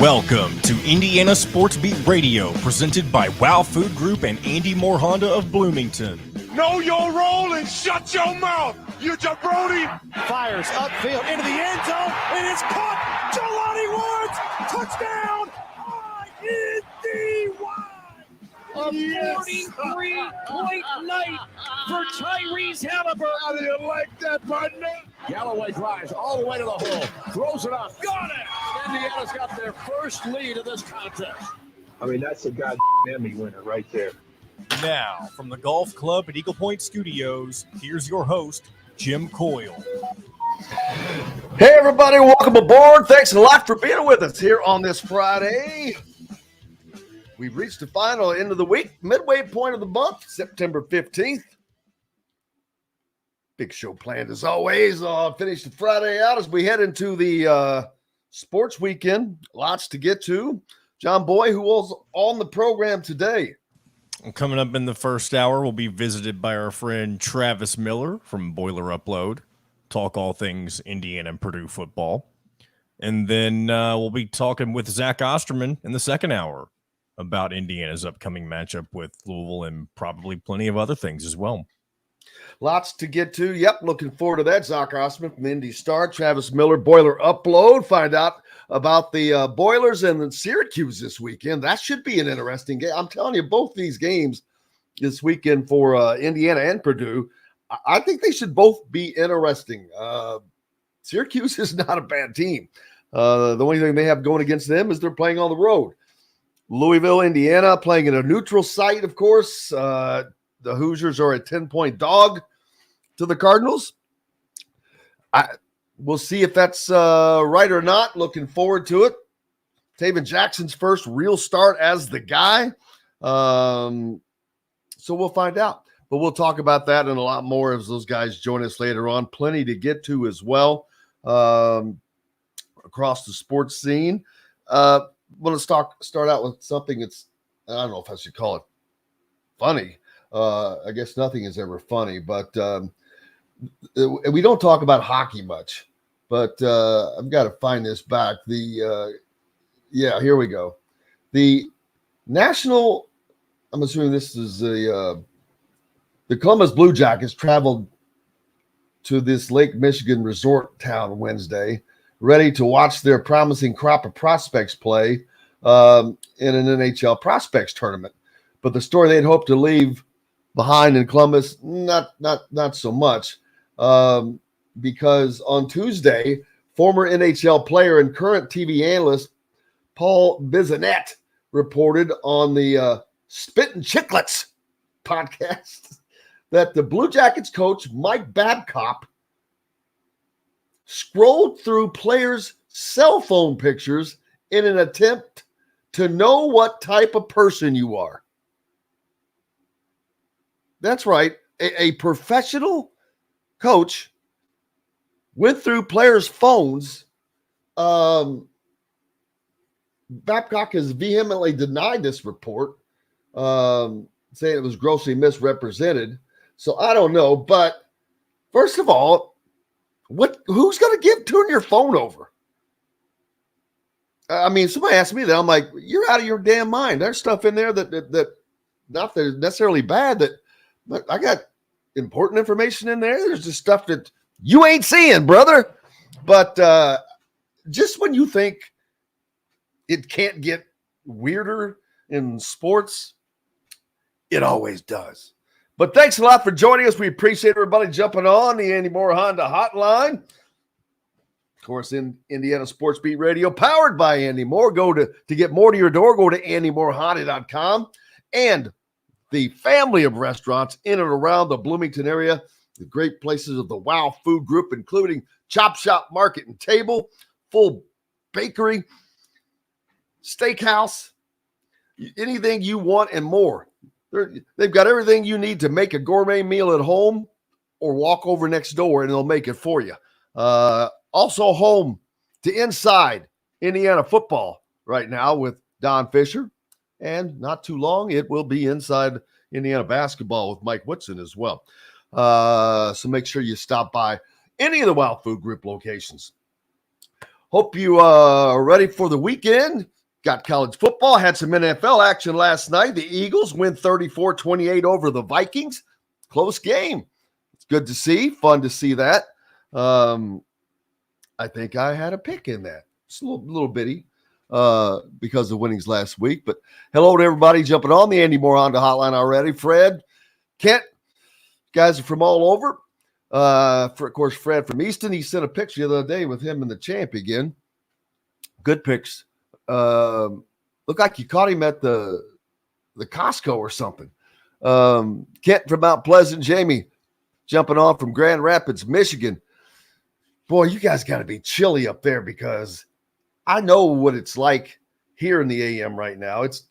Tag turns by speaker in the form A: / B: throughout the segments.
A: Welcome to Indiana Sports Beat Radio, presented by Wow Food Group and Andy Moore Honda of Bloomington.
B: Know your role and shut your mouth, you jabroni!
C: Fires upfield into the end zone, and it's caught. Jelani Woods, touchdown! ISB.
D: A 43-point night for Tyrese Halliburton.
B: How do you like that, partner?
D: Galloway drives all the way to the hole, throws it up, got it! Indiana's got their first lead of this contest.
E: I mean, that's a goddamn Emmy winner right there.
A: Now, from the Golf Club at Eagle Point Studios, here's your host, Jim Coyle.
F: Hey, everybody, welcome aboard. Thanks a lot for being with us here on this Friday. We've reached the final end of the week, midway point of the month, September 15th. Big show planned as always. Finish the Friday out as we head into the sports weekend. Lots to get to. John Boy, who was on the program today?
A: Coming up in the first hour, we'll be visited by our friend Travis Miller from Boiler Upload. Talk all things Indiana and Purdue football. And then we'll be talking with Zach Osterman in the second hour about Indiana's upcoming matchup with Louisville and probably plenty of other things as well.
F: Lots to get to. Yep, looking forward to that. Zach Osterman from Indy Star, Travis Miller, Boiler Upload. Find out about the Boilers and the Syracuse this weekend. That should be an interesting game. I'm telling you, both these games this weekend for Indiana and Purdue, I think they should both be interesting. Syracuse is not a bad team. The only thing they have going against them is they're playing on the road. Louisville, Indiana, playing in a neutral site, of course. The Hoosiers are a 10-point dog to the Cardinals. We'll see if that's right or not. Looking forward to it. Taven Jackson's first real start as the guy. So we'll find out. But we'll talk about that and a lot more as those guys join us later on. Plenty to get to as well across the sports scene. Want to start out with something that's, I don't know if I should call it funny. I guess nothing is ever funny, but we don't talk about hockey much. But I've got to find this back. Here we go. The national, I'm assuming this is the Columbus Blue Jackets traveled to this Lake Michigan resort town Wednesday, ready to watch their promising crop of prospects play in an NHL prospects tournament. But the story they'd hoped to leave behind in Columbus, not so much, because on Tuesday, former NHL player and current TV analyst Paul Bissonnette reported on the Spittin' Chicklets podcast that the Blue Jackets coach Mike Babcock scrolled through players' cell phone pictures in an attempt to know what type of person you are. That's right. A professional coach went through players' phones. Babcock has vehemently denied this report, saying it was grossly misrepresented. So I don't know. But first of all, who's going to turn your phone over? I mean, somebody asked me that. I'm like, you're out of your damn mind. There's stuff in there that not that necessarily bad, that I got important information in there. There's just stuff that you ain't seeing, brother. But just when you think it can't get weirder in sports, it always does. But thanks a lot for joining us. We appreciate everybody jumping on the Andy Moore Honda hotline. Of course, in Indiana Sports Beat Radio, powered by Andy Moore. Go to get more to your door, go to andymorehonda.com. And the family of restaurants in and around the Bloomington area, the great places of the Wow Food Group, including Chop Shop Market and Table, full bakery, steakhouse, anything you want and more. They've got everything you need to make a gourmet meal at home or walk over next door and they'll make it for you. Also home to Inside Indiana Football right now with Don Fisher. And not too long, it will be Inside Indiana Basketball with Mike Whitson as well. So make sure you stop by any of the Wild Food Group locations. Hope you are ready for the weekend. Got college football, had some NFL action last night. The Eagles win 34-28 over the Vikings. Close game. It's good to see. Fun to see that. I think I had a pick in that. It's a little bitty because of winnings last week. But hello to everybody jumping on the Andy Moore Honda hotline already. Fred, Kent, guys are from all over. Of course, Fred from Easton. He sent a picture the other day with him and the champ again. Good pics. Looked like you caught him at the Costco or something. Kent from Mount Pleasant, Jamie jumping on from Grand Rapids, Michigan. Boy, you guys got to be chilly up there because I know what it's like here in the AM right now. It's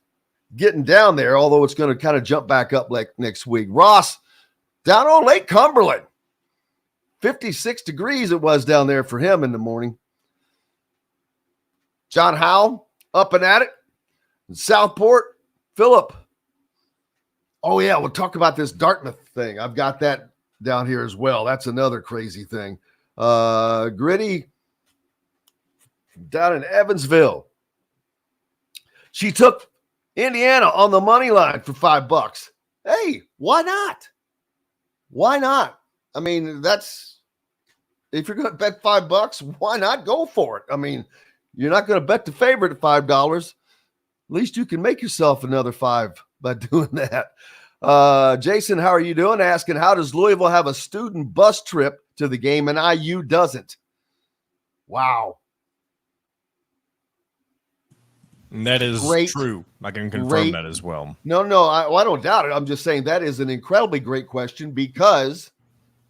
F: getting down there, although it's going to kind of jump back up like next week. Ross down on Lake Cumberland. 56 degrees it was down there for him in the morning. John Howell up and at it. In Southport, Philip. Oh, yeah, we'll talk about this Dartmouth thing. I've got that down here as well. That's another crazy thing. Gritty down in Evansville. She took Indiana on the money line for $5. Hey, why not? Why not? I mean, if you're going to bet $5, why not go for it? I mean, you're not going to bet the favorite at $5. At least you can make yourself another $5 by doing that. Jason, how are you doing? Asking, how does Louisville have a student bus trip to the game and IU doesn't? Wow.
A: And that is true. I can confirm that as well.
F: No, I don't doubt it. I'm just saying that is an incredibly great question because,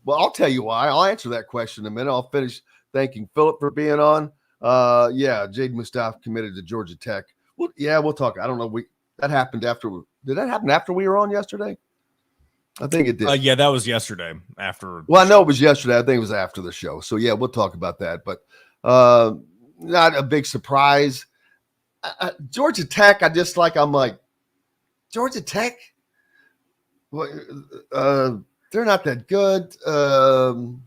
F: well, I'll tell you why. I'll answer that question in a minute. I'll finish thanking Philip for being on. Jade Mustaf committed to Georgia Tech. Well, yeah, we'll talk. I don't know. That happened after. Did that happen after we were on yesterday? I think it did.
A: Yeah, that was yesterday after.
F: Well, I know it was yesterday. I think it was after the show. So, yeah, we'll talk about that. But not a big surprise. Georgia Tech, I'm like, Georgia Tech? Well, they're not that good. I'm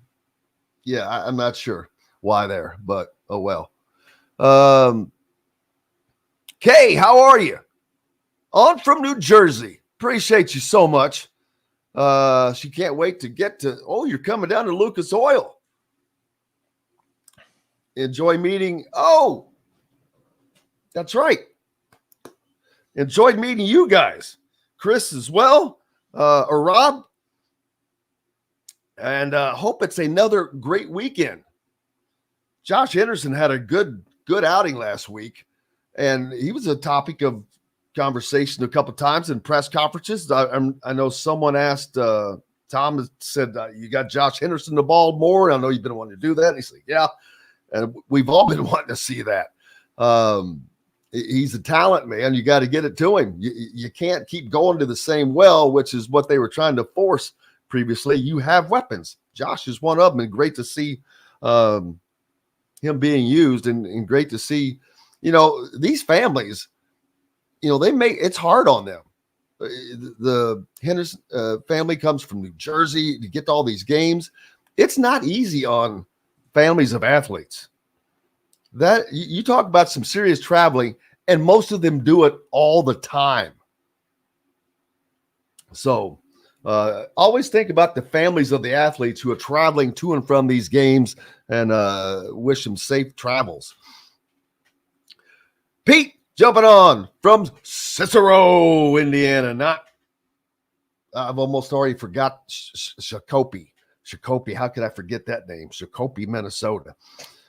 F: not sure why there, but oh well. Kay, how are you? On from New Jersey. Appreciate you so much. She can't wait to get to, you're coming down to Lucas Oil. Enjoy meeting. Oh, that's right. Enjoyed meeting you guys. Chris as well, or Rob. And hope it's another great weekend. Josh Henderson had a good outing last week, and he was a topic of conversation a couple times in press conferences. I know someone asked, Tom said, you got Josh Henderson the ball more. I know you've been wanting to do that. And he's like, yeah. And we've all been wanting to see that. He's a talent, man. You got to get it to him. You can't keep going to the same well, which is what they were trying to force previously. You have weapons. Josh is one of them, and great to see him being used, and great to see, these families, it's hard on them. The Henderson family comes from New Jersey to get to all these games. It's not easy on families of athletes. That you talk about some serious traveling, and most of them do it all the time. So always think about the families of the athletes who are traveling to and from these games, and wish them safe travels. Pete jumping on from Cicero, Indiana. I've almost already forgot Shakopee. How could I forget that name? Shakopee, Minnesota.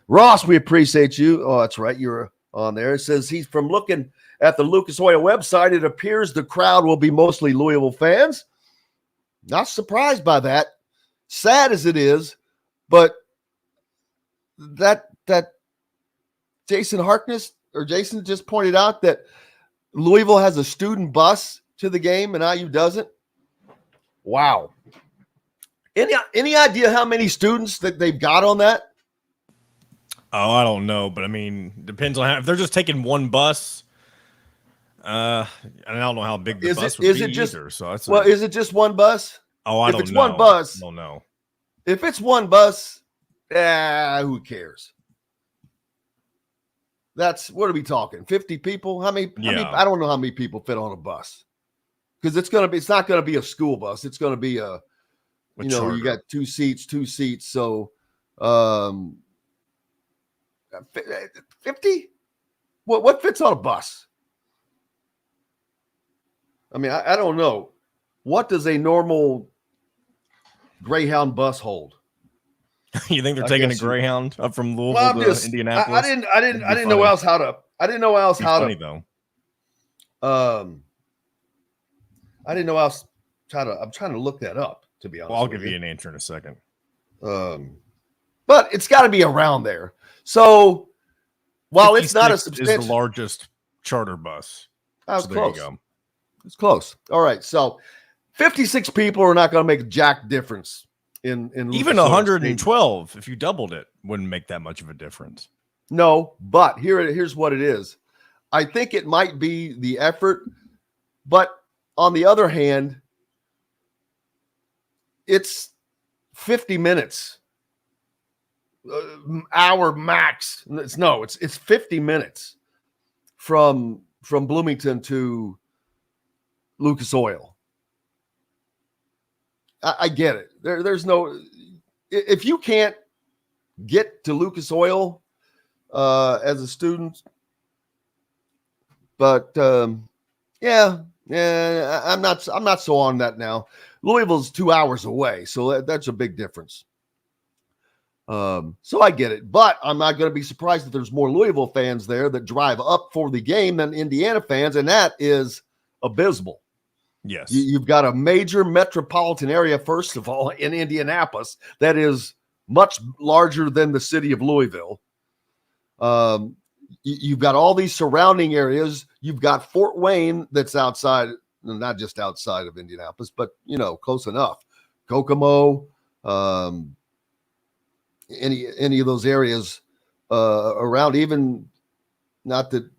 F: Ross, we appreciate you. Oh, that's right. You're on there. It says he's from looking at the Lucas Oil website. It appears the crowd will be mostly Louisville fans. Not surprised by that. Sad as it is, but that Jason just pointed out that Louisville has a student bus to the game and IU doesn't. Wow. Any idea how many students that they've got on that?
A: Oh, I don't know, but I mean, depends on if they're just taking one bus. I don't know how big the bus would be either. So that's
F: is it just one bus?
A: Oh, I don't know.
F: If it's one bus,
A: I don't know.
F: If it's one bus, who cares? That's what are we talking? 50 people? How many?
A: Yeah.
F: I don't know how many people fit on a bus because it's not going to be a school bus. It's going to be you got two seats. So, 50? What fits on a bus? I mean, I don't know. What does a normal Greyhound bus hold?
A: You think they're taking a Greyhound up from Louisville to Indianapolis?
F: I didn't know else how to. I didn't know else how
A: funny,
F: to.
A: Though.
F: I didn't know else. I'm trying to look that up. To be honest,
A: I'll give you an answer in a second.
F: But it's got to be around there. So while it's not a substantial,
A: is the largest charter bus.
F: That was close.
A: There you go.
F: It's close. All right, so 56 people are not going to make a jack difference in
A: even 112. If you doubled it, wouldn't make that much of a difference.
F: No, but here's what it is. I think it might be the effort, but on the other hand, it's 50 minutes, hour max. It's 50 minutes from Bloomington to Lucas Oil. I get it. There's no, if you can't get to Lucas Oil as a student, but yeah, I'm not so on that now. Louisville's 2 hours away, so that's a big difference. So I get it, but I'm not going to be surprised if there's more Louisville fans there that drive up for the game than Indiana fans, and that is abysmal.
A: Yes.
F: You've got a major metropolitan area, first of all, in Indianapolis that is much larger than the city of Louisville. You've got all these surrounding areas. You've got Fort Wayne that's outside, not just outside of Indianapolis, but, close enough. Kokomo, any of those areas around, even not that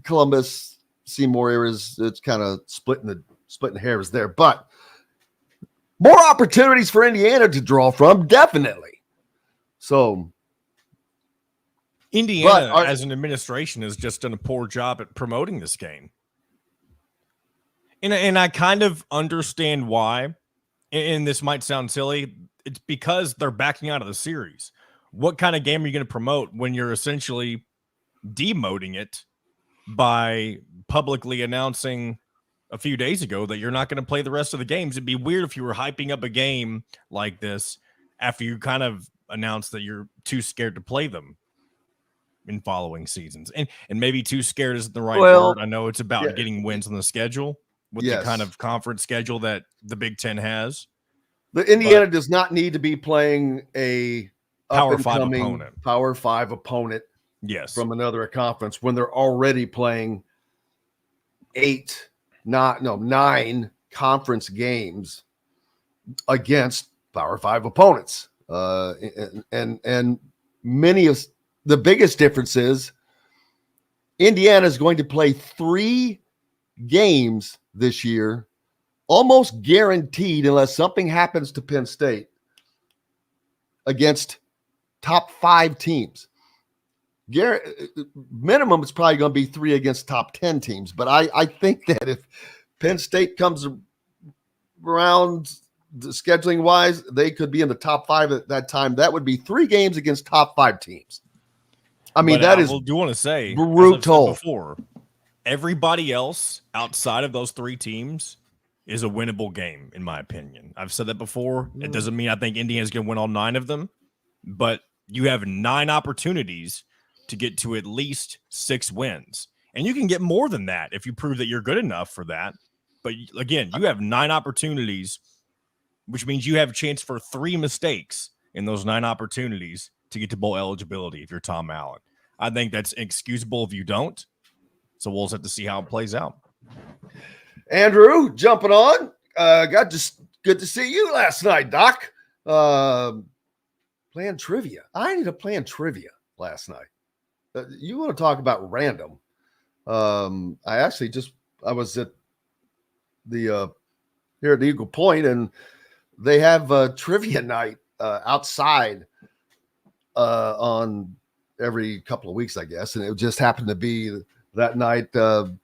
F: Columbus, Seymour areas, it's kind of splitting hairs there, but more opportunities for Indiana to draw from, definitely. So
A: Indiana, as an administration, has just done a poor job at promoting this game. And I kind of understand why, and this might sound silly. It's because they're backing out of the series. What kind of game are you going to promote when you're essentially demoting it by publicly announcing a few days ago that you're not going to play the rest of the games? It'd be weird if you were hyping up a game like this after you kind of announced that you're too scared to play them in following seasons. And maybe too scared isn't the right word. I know it's about getting wins on the schedule with the kind of conference schedule that the Big Ten has.
F: The Indiana does not need to be playing a
A: Power 5 opponent.
F: Power 5 opponent.
A: Yes.
F: From another conference when they're already playing 9 conference games against Power 5 opponents. And many of the biggest difference is Indiana is going to play 3 games this year, almost guaranteed, unless something happens to Penn State, against top 5 teams. Minimum, it's probably going to be 3 against top 10 teams. But I think that if Penn State comes around scheduling wise, they could be in the top 5 at that time. That would be 3 games against top 5 teams. I mean, that is. Do
A: you want to say
F: brutal?
A: Before, everybody else outside of those 3 teams is a winnable game, in my opinion. I've said that before. It doesn't mean I think Indiana's going to win all 9 of them, but you have 9 opportunities to get to at least 6 wins. And you can get more than that if you prove that you're good enough for that. But again, you have 9 opportunities, which means you have a chance for 3 mistakes in those 9 opportunities to get to bowl eligibility if you're Tom Allen. I think that's inexcusable if you don't. So we'll just have to see how it plays out.
F: Andrew, jumping on. Good to see you last night, Doc. Playing trivia. I ended up playing trivia last night. You want to talk about random? I was at the here at the Eagle Point, and they have a trivia night outside on every couple of weeks, I guess. And it just happened to be that night. It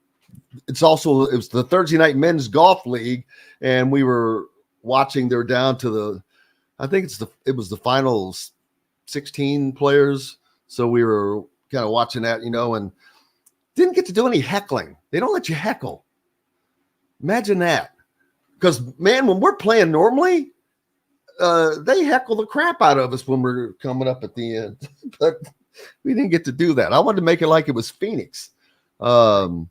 F: was the Thursday night men's golf league. And we were watching, they're down to it was the finals 16 players. So we were kind of watching that, and didn't get to do any heckling. They don't let you heckle. Imagine that. Because, man, when we're playing normally, they heckle the crap out of us when we're coming up at the end. But we didn't get to do that. I wanted to make it like it was Phoenix. We've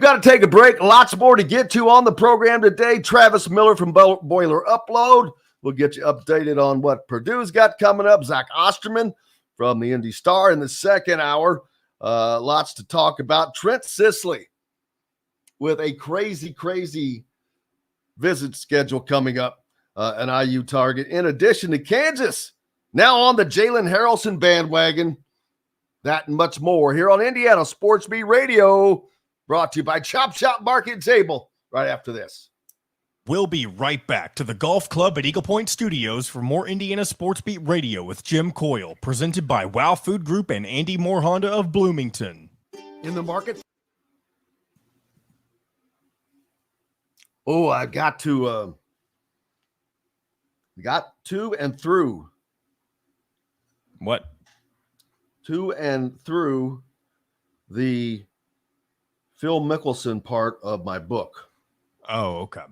F: got to take a break. Lots more to get to on the program today. Travis Miller from Boiler Upload. We'll get you updated on what Purdue's got coming up. Zach Osterman from the Indy Star in the second hour. Lots to talk about. Trent Sisley with a crazy visit schedule coming up, an IU target. In addition to Kansas, now on the Jalen Harrelson bandwagon. That and much more here on Indiana Sports Beat Radio, brought to you by Chop Shop Market Table, right after this.
A: We'll be right back to the Golf Club at Eagle Point Studios for more Indiana Sports Beat Radio with Jim Coyle, presented by Wow Food Group and Andy Moore Honda of Bloomington.
F: In the market. Oh, I got to and through.
A: What?
F: To and through the Phil Mickelson part of my book.
A: Oh, okay.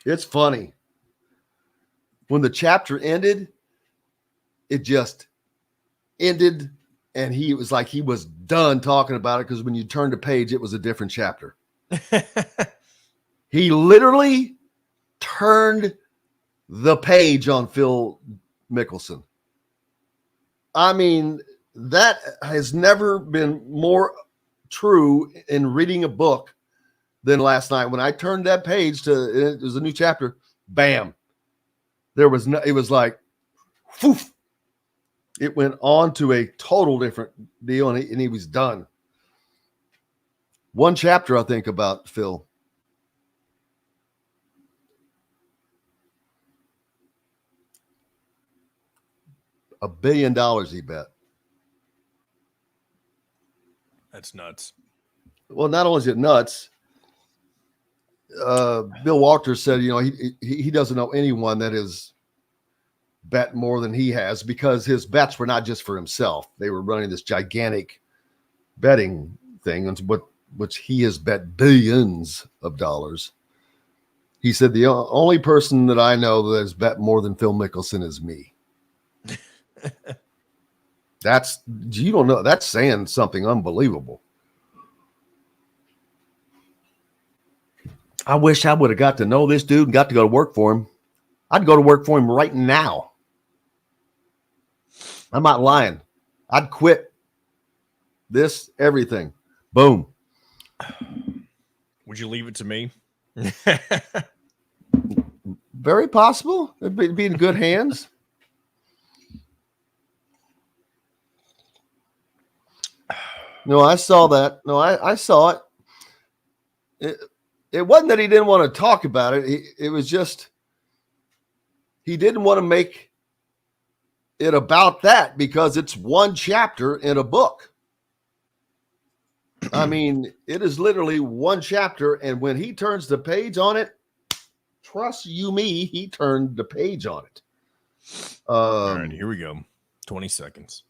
F: It's funny. When the chapter ended, it just ended, and he was like he was done talking about it, because when you turned the page, it was a different chapter. He literally turned the page on Phil Mickelson. I mean, that has never been more true in reading a book than last night. When I turned that page it was a new chapter, bam. There was no, it was like, poof. It went on to a total different deal, and he was done. One chapter, I think, about Phil. $1 billion he bet.
A: That's nuts.
F: Well, not only is it nuts, Bill Walters said, he doesn't know anyone that has bet more than he has, because his bets were not just for himself. They were running this gigantic betting thing, which he has bet billions of dollars. He said, the only person that I know that has bet more than Phil Mickelson is me. You don't know. That's saying something unbelievable. I wish I would have got to know this dude and got to go to work for him. I'd go to work for him right now. I'm not lying. I'd quit this, everything. Boom.
A: Would you leave it to me?
F: Very possible. It'd be in good hands. No, I saw that. No, I saw it. It wasn't that he didn't want to talk about it. It was just he didn't want to make it about that, because it's one chapter in a book. I mean, it is literally one chapter, and when he turns the page on it, trust you me, he turned the page on it.
A: All right, here we go. 20 seconds.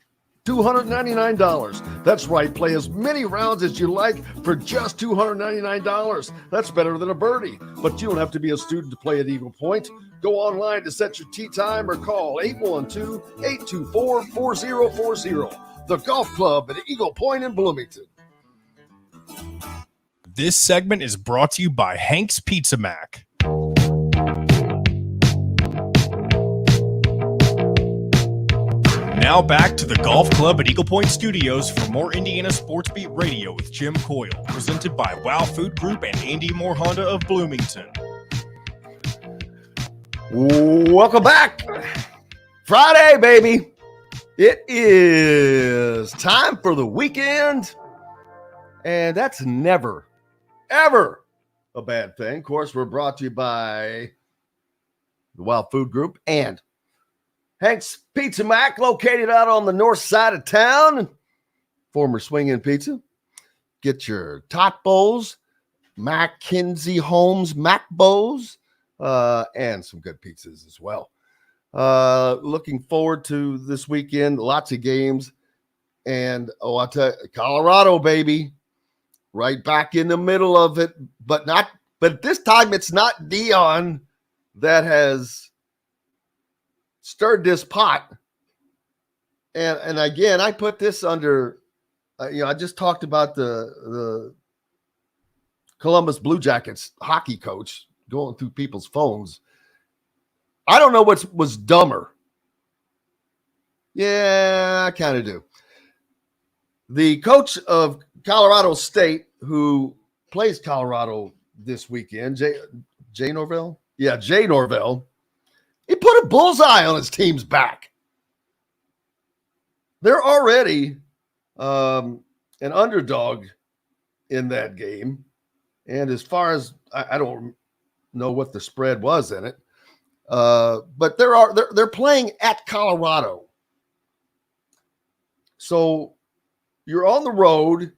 F: $299. That's right. Play as many rounds as you like for just $299. That's better than a birdie. But you don't have to be a student to play at Eagle Point. Go online to set your tee time or call 812-824-4040. The Golf Club at Eagle Point in Bloomington.
A: This segment is brought to you by Hank's Pizza Mac. Now back to the Golf Club at Eagle Point Studios for more Indiana Sports Beat Radio with Jim Coyle, presented by Wow Food Group and Andy Moore Honda of Bloomington.
F: Welcome back. Friday, baby. It is time for the weekend. And that's never, ever a bad thing. Of course, we're brought to you by the Wild Food Group, and Hank's Pizza Mac, located out on the north side of town. Former Swingin' Pizza. Get your tot bowls, Mackenzie Holmes Mac Bows, and some good pizzas as well. Looking forward to this weekend. Lots of games. And, I'll tell you, Colorado, baby. Right back in the middle of it. But this time it's not Deion that has stirred this pot. And again, I put this under, I just talked about the Columbus Blue Jackets hockey coach going through people's phones. I don't know what was dumber. Yeah, I kind of do. The coach of Colorado State, who plays Colorado this weekend, Jay Norvell? Yeah, Jay Norvell. He put a bullseye on his team's back. They're already an underdog in that game. And as far as I don't know what the spread was in it, but they're playing at Colorado. So you're on the road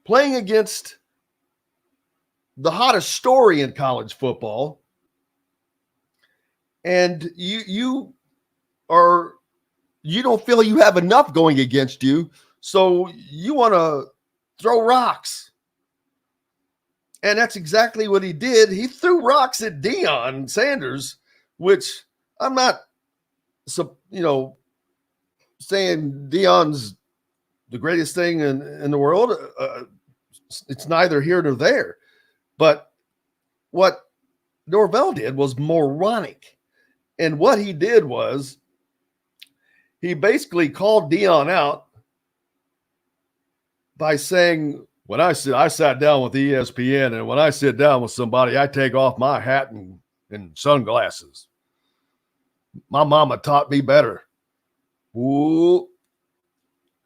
F: playing against the hottest story in college football. And you don't feel you have enough going against you. So you want to throw rocks. And that's exactly what he did. He threw rocks at Deion Sanders, which I'm not, saying Deion's the greatest thing in the world. It's neither here nor there. But what Norvell did was moronic. And what he did was he basically called Deion out by saying, when I sat down with ESPN, and when I sit down with somebody, I take off my hat and sunglasses. My mama taught me better. Ooh.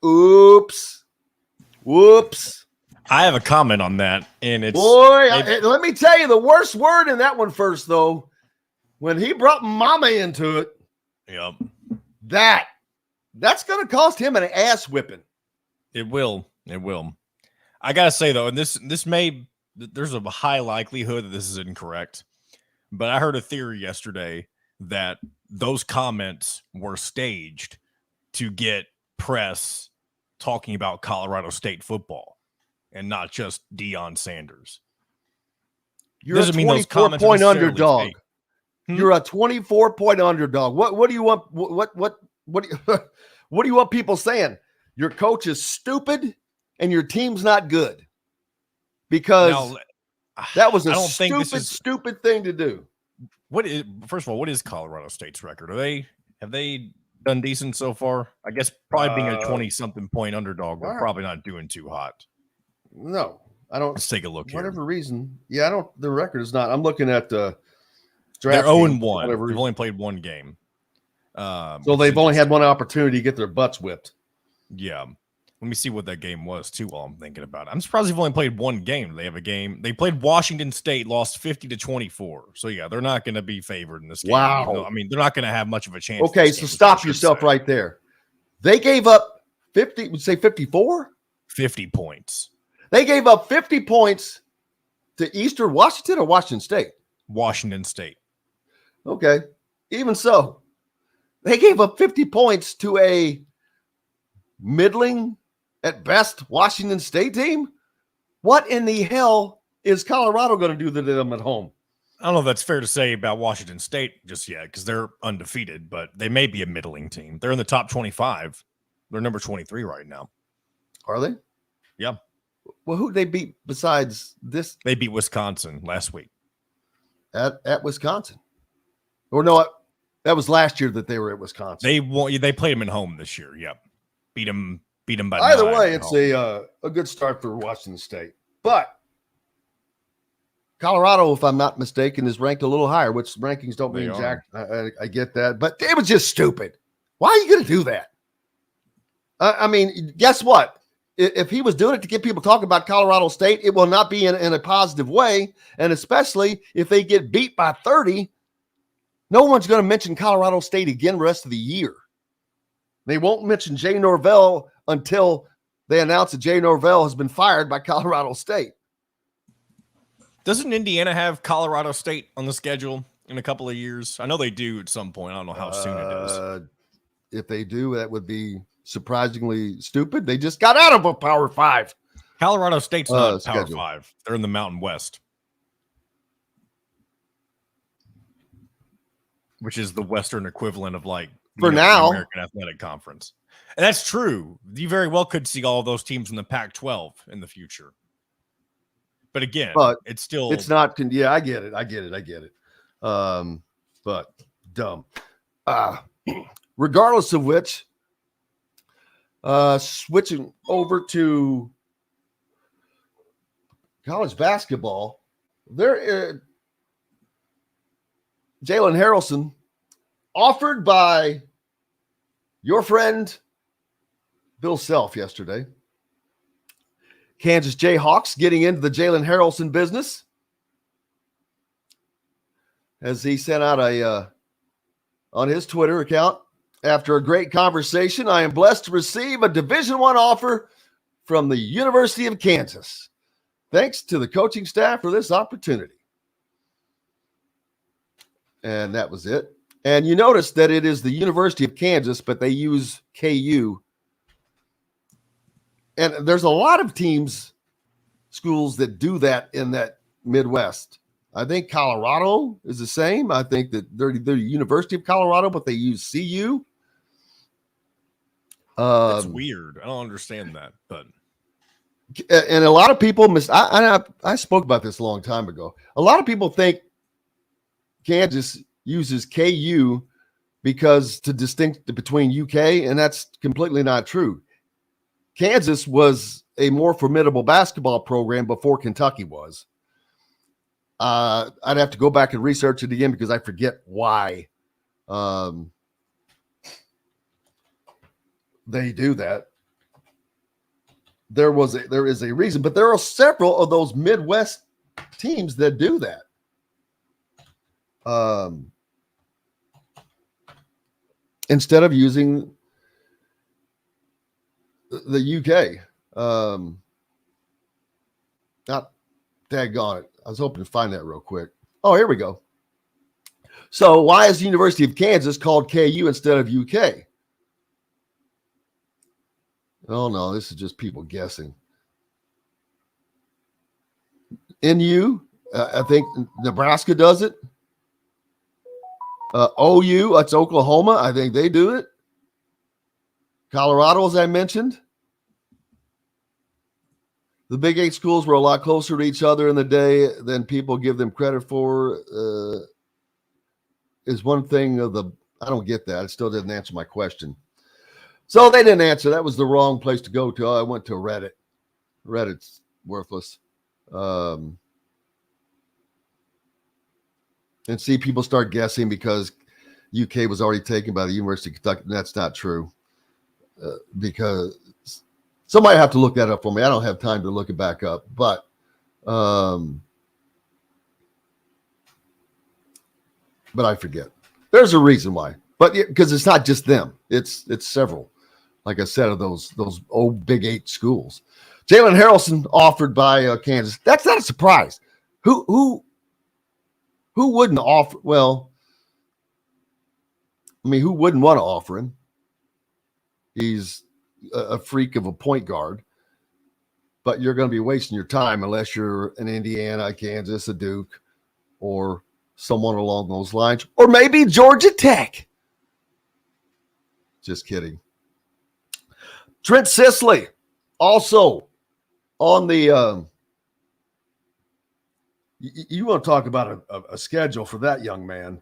F: Oops. Whoops.
A: I have a comment on that, and it's
F: let me tell you the worst word in that one first, though. When he brought mama into it,
A: yep,
F: that's going to cost him an ass whipping.
A: It will. I gotta say though, and there's a high likelihood that this is incorrect, but I heard a theory yesterday that those comments were staged to get press talking about Colorado State football and not just Deion Sanders.
F: You're a 24-point underdog. You're a 24-point underdog. What do you want? What do you want people saying? Your coach is stupid and your team's not good, because that was a stupid thing to do.
A: First of all, what is Colorado State's record? Have they done decent so far? I guess probably being a 20-something point underdog, we're probably not doing too hot.
F: No, I don't.
A: Let's take a look here.
F: Whatever reason. Yeah, I don't. The record is not. I'm looking at the
A: draft. They're 0-1. They've only played one game.
F: So they've only had one opportunity to get their butts whipped.
A: Yeah. Let me see what that game was, too, while I'm thinking about it. I'm surprised they've only played one game. They have a game. They played Washington State, lost 50-24. So, yeah, they're not going to be favored in this game.
F: Wow.
A: They're not going to have much of a chance.
F: Okay, so stop yourself right there. They gave up 50, would say 54?
A: 50 points.
F: They gave up 50 points to Eastern Washington or Washington State?
A: Washington State.
F: Okay. Even so, they gave up 50 points to a middling, at best, Washington State team. What in the hell is Colorado going to do to them at home?
A: I don't know if that's fair to say about Washington State just yet, because they're undefeated, but they may be a middling team. They're in the top 25. They're number 23 right now.
F: Are they?
A: Yeah.
F: Well, who'd they beat besides this?
A: They beat Wisconsin last week.
F: At Wisconsin. Or no, that was last year that they were at Wisconsin.
A: They played them at home this year. Yep. Beat them by
F: either
A: 9
F: way. It's a good start for Washington State, but Colorado, if I'm not mistaken, is ranked a little higher, which rankings don't mean exact. I get that, but it was just stupid. Why are you going to do that? I mean, guess what? If he was doing it to get people talking about Colorado State, it will not be in a positive way, and especially if they get beat by 30. No one's going to mention Colorado State again the rest of the year. They won't mention Jay Norvell until they announce that Jay Norvell has been fired by Colorado State.
A: Doesn't Indiana have Colorado State on the schedule in a couple of years? I know they do at some point. I don't know how soon it is.
F: If they do, that would be surprisingly stupid. They just got out of a Power 5.
A: Colorado State's not Power
F: schedule.
A: 5. They're in the Mountain West, which is the Western equivalent of like
F: For
A: the
F: now.
A: American Athletic Conference. And that's true. You very well could see all of those teams in the Pac-12 in the future. But again,
F: But
A: it's
F: not. Yeah, I get it. But dumb. Regardless of which, switching over to college basketball, Jalen Harrelson, offered by your friend Bill Self yesterday. Kansas Jayhawks getting into the Jalen Harrelson business, as he sent out on his Twitter account. After a great conversation, I am blessed to receive a Division I offer from the University of Kansas. Thanks to the coaching staff for this opportunity. And that was it. And you notice that it is the University of Kansas, but they use KU. And there's a lot of schools that do that in that Midwest. I think Colorado is the same. I think that they're the University of Colorado, but they use CU.
A: It's weird. I don't understand that, but
F: and a lot of people I spoke about this a long time ago. A lot of people think Kansas uses KU because to distinct between UK, and that's completely not true. Kansas was a more formidable basketball program before Kentucky was. I'd have to go back and research it again because I forget why they do that. There is a reason, but there are several of those Midwest teams that do that. Instead of using the UK. Not daggone it. I was hoping to find that real quick. Oh, here we go. So why is the University of Kansas called KU instead of UK? Oh, no, this is just people guessing. NU, I think Nebraska does it. OU, that's Oklahoma. I think they do it. Colorado, as I mentioned. The Big 8 schools were a lot closer to each other in the day than people give them credit for. Is one thing I don't get that. It still didn't answer my question. So they didn't answer. That was the wrong place to go to. I went to Reddit. Reddit's worthless. And see people start guessing because UK was already taken by the University of Kentucky. That's not true. Because somebody have to look that up for me. I don't have time to look it back up, but I forget. There's a reason why, but because it's not just them. It's several, like I said, of those old Big 8 schools. Jalen Harrelson offered by Kansas. That's not a surprise. Who wouldn't offer? Well, I mean, who wouldn't want to offer him? He's a freak of a point guard, but you're going to be wasting your time unless you're an Indiana, Kansas, a Duke, or someone along those lines, or maybe Georgia Tech. Just kidding. Trent Sisley, also on the you want to talk about a schedule for that young man.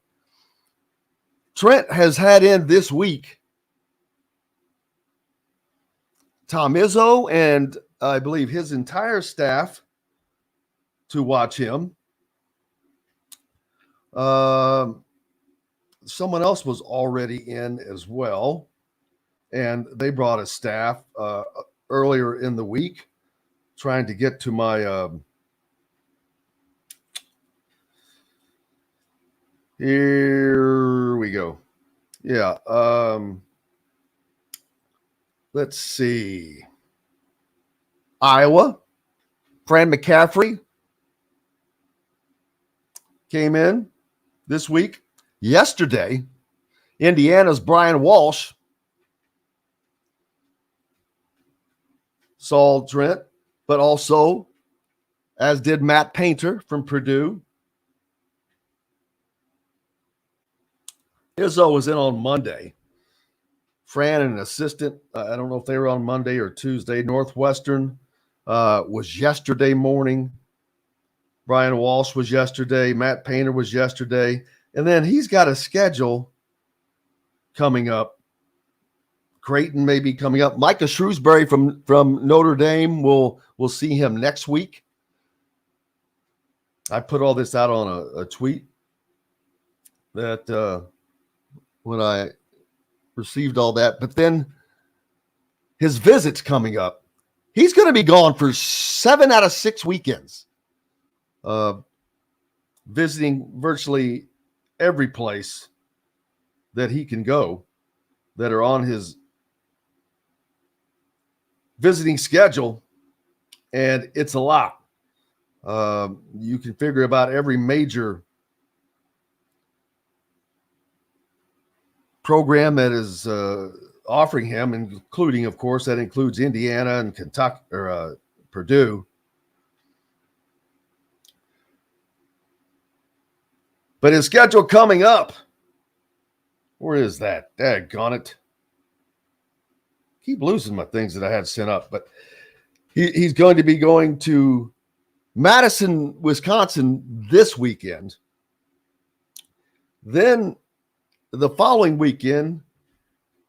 F: Trent has had in this week Tom Izzo and I believe his entire staff to watch him. Someone else was already in as well, and they brought a staff earlier in the week trying to get to my Here we go. Yeah. Let's see. Iowa. Fran McCaffrey came in this week. Yesterday, Indiana's Brian Walsh saw Trent, but also, as did Matt Painter from Purdue. Izzo was in on Monday. Fran and an assistant, I don't know if they were on Monday or Tuesday. Northwestern was yesterday morning. Brian Walsh was yesterday. Matt Painter was yesterday. And then he's got a schedule coming up. Creighton may be coming up. Micah Shrewsbury from Notre Dame, we'll see him next week. I put all this out on a tweet that when I received all that. But then his visit's coming up. He's going to be gone for 7 out of 6 weekends, visiting virtually every place that he can go that are on his visiting schedule, and it's a lot. You can figure about every major program that is offering him, including, of course, that includes Indiana and Kentucky or Purdue. But his schedule coming up, where is that? Daggone it. Keep losing my things that I had sent up, but he's going to be going to Madison, Wisconsin this weekend. Then the following weekend,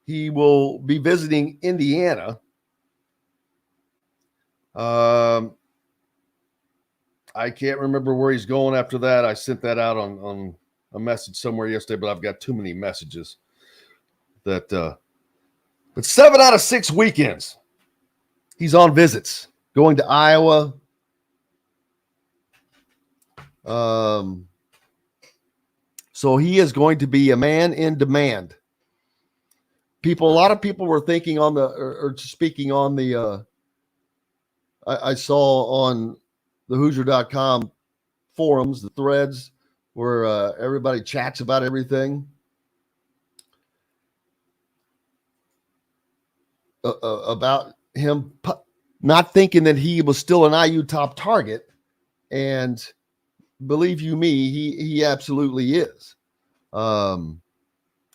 F: he will be visiting Indiana. I can't remember where he's going after that. I sent that out on a message somewhere yesterday, but I've got too many messages that but 7 out of 6 weekends he's on visits, going to Iowa. So he is going to be a man in demand. A lot of people were thinking on or speaking on the, I saw on the Hoosier.com forums, the threads where everybody chats about everything. About him not thinking that he was still an IU top target. And believe you me, he absolutely is.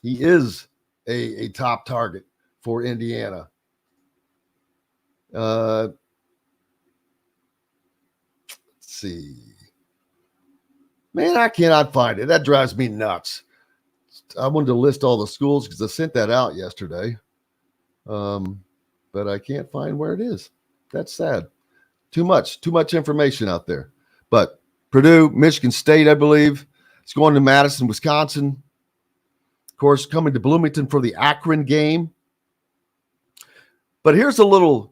F: He is a top target for Indiana. Let's see. Man, I cannot find it. That drives me nuts. I wanted to list all the schools because I sent that out yesterday. But I can't find where it is. That's sad. Too much information out there. But Purdue, Michigan State, I believe. It's going to Madison, Wisconsin. Of course, coming to Bloomington for the Akron game. But here's a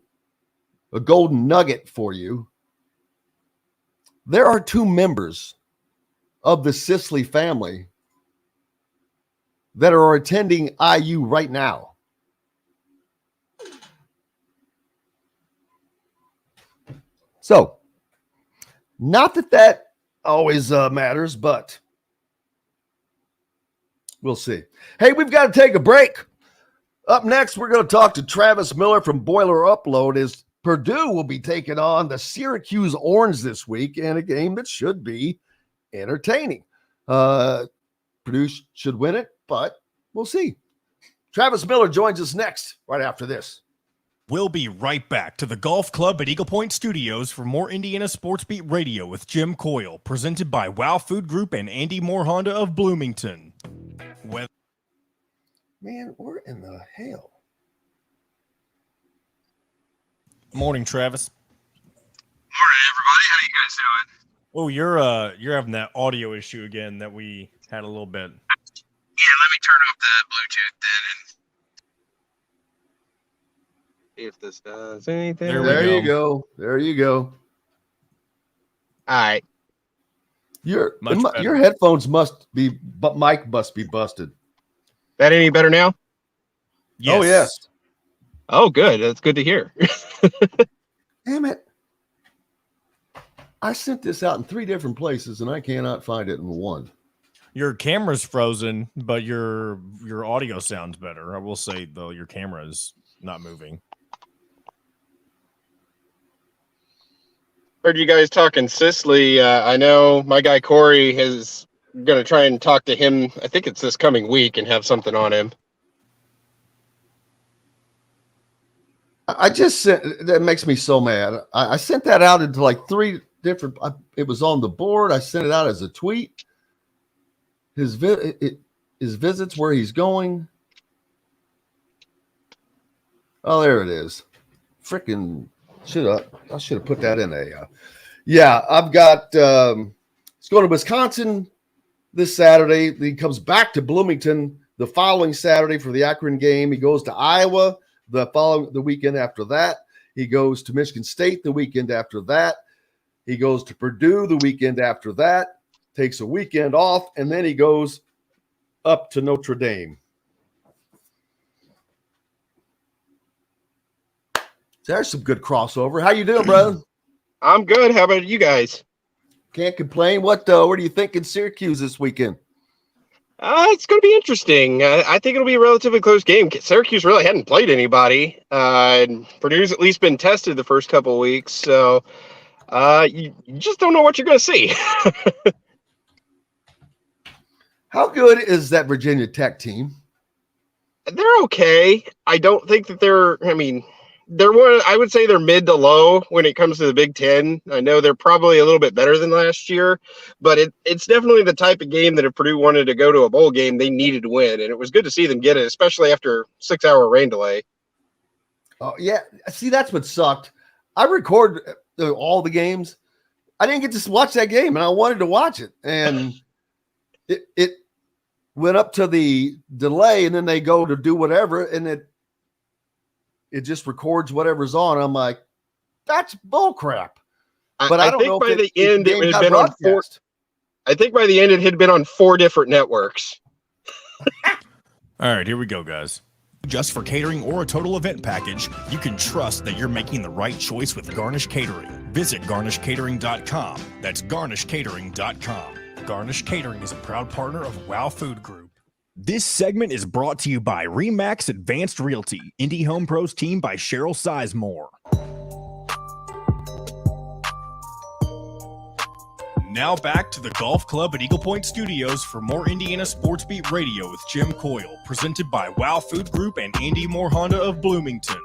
F: golden nugget for you. There are 2 members of the Sisley family that are attending IU right now. So, not that always matters, but we'll see. Hey, we've got to take a break. Up next, we're going to talk to Travis Miller from Boiler Upload as Purdue will be taking on the Syracuse Orange this week in a game that should be entertaining. Purdue should win it, but we'll see. Travis Miller joins us next, right after this.
A: We'll be right back to the Golf Club at Eagle Point Studios for more Indiana Sports Beat Radio with Jim Coyle, presented by Wow Food Group and Andy Moore Honda of Bloomington.
F: Man, where in the hell?
A: Morning, Travis.
G: Morning, everybody. How you guys doing?
A: Oh, you're having that audio issue again that we had a little bit.
G: Yeah, let me turn off the Bluetooth then and if this does anything.
F: There you go.
G: All right.
F: Your
A: Much better.
F: your headphones must be, but mic must be busted.
H: That any better now?
A: Yes.
F: Oh yes.
H: Oh, good. That's good to hear.
F: Damn it! I sent this out in 3 different places, and I cannot find it in one.
A: Your camera's frozen, but your audio sounds better. I will say, though, your camera is not moving.
H: Heard you guys talking Sicily. I know my guy Corey is going to try and talk to him. I think it's this coming week and have something on him.
F: I just sent. That makes me so mad. I sent that out into like 3 different. It was on the board. I sent it out as a tweet. His visits, where he's going. Oh, there it is. Freaking I should have put that in a. Yeah, I've got. He's going to Wisconsin this Saturday. He comes back to Bloomington the following Saturday for the Akron game. He goes to Iowa the weekend after that. He goes to Michigan State the weekend after that. He goes to Purdue the weekend after that. Takes a weekend off, and then he goes up to Notre Dame. There's some good crossover. How you doing, brother?
H: I'm good. How about you guys?
F: Can't complain. What do you think in Syracuse this weekend?
H: It's going to be interesting. I think it'll be a relatively close game. Syracuse really hadn't played anybody. And Purdue's at least been tested the first couple of weeks, so you just don't know what you're going to see.
F: How good is that Virginia Tech team?
H: They're okay. I don't think that I would say they're mid to low when it comes to the Big Ten. I know they're probably a little bit better than last year, but it's definitely the type of game that if Purdue wanted to go to a bowl game, they needed to win. And it was good to see them get it, especially after a 6-hour rain delay.
F: Oh, yeah. See, that's what sucked. I record all the games. I didn't get to watch that game, and I wanted to watch it. And it went up to the delay, and then they go to do whatever, and it just records whatever's on. I'm like, that's bull crap. But I don't
H: think
F: know
H: by
F: if
H: the end it had been on 4. I think by the end it had been on 4 different networks.
A: All right, here we go, guys. Just for catering or a total event package, you can trust that you're making the right choice with Garnish Catering. Visit garnishcatering.com. That's garnishcatering.com. Garnish Catering is a proud partner of WOW Food Group. This segment is brought to you by Remax Advanced Realty, Indie Home Pros team by Cheryl Sizemore. Now back to the Golf Club at Eagle Point Studios for more Indiana Sports Beat Radio with Jim Coyle, presented by WOW Food Group and Andy Moore Honda of Bloomington.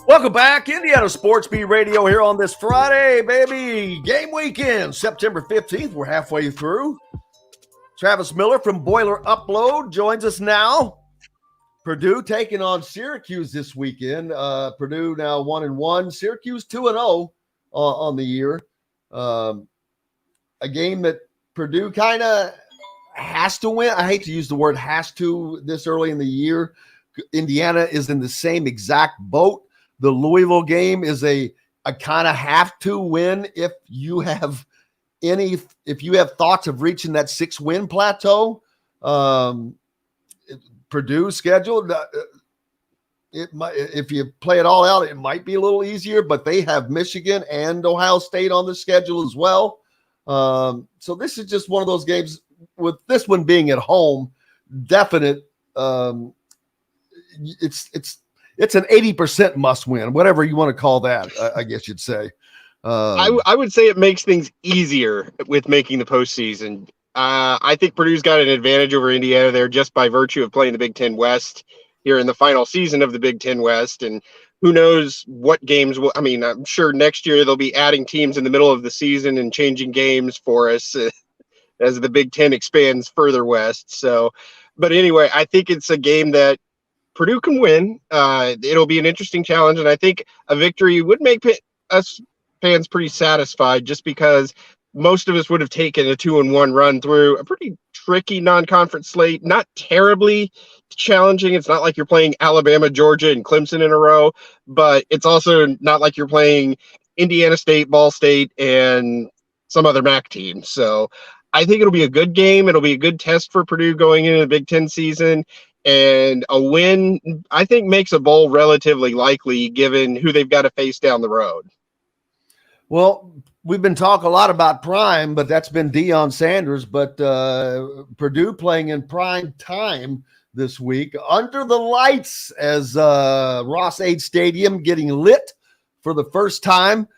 F: Welcome back, Indiana Sports Beat Radio here on this Friday, baby. Game weekend, September 15th. We're halfway through. Travis Miller from Boiler Upload joins us now. Purdue taking on Syracuse this weekend. Purdue now 1-1. Syracuse 2-0 on the year. A game that Purdue kind of has to win. I hate to use the word has to this early in the year. Indiana is in the same exact boat. The Louisville game is a kind of have to win if you have thoughts of reaching that 6-win plateau. Purdue's schedule, if you play it all out, it might be a little easier, but they have Michigan and Ohio State on the schedule as well. So this is just one of those games, with this one being at home, definite. It's an 80% must win, whatever you want to call that, I guess you'd say.
H: I would say it makes things easier with making the postseason. I think Purdue's got an advantage over Indiana there just by virtue of playing the Big Ten West here in the final season of the Big Ten West. And who knows what games will, I'm sure next year they'll be adding teams in the middle of the season and changing games for us as the Big Ten expands further west. So, but anyway, I think it's a game that Purdue can win. It'll be an interesting challenge, and I think a victory would make us fans pretty satisfied, just because most of us would have taken a 2-1 run through a pretty tricky non-conference slate. Not terribly challenging. It's not like you're playing Alabama, Georgia, and Clemson in a row, but it's also not like you're playing Indiana State, Ball State, and some other MAC team. So I think it'll be a good game. It'll be a good test for Purdue going into the Big Ten season. And a win, I think, makes a bowl relatively likely given who they've got to face down the road.
F: Well, we've been talking a lot about prime, but that's been Deion Sanders. But Purdue playing in prime time this week under the lights as Ross-Ade Stadium getting lit for the first time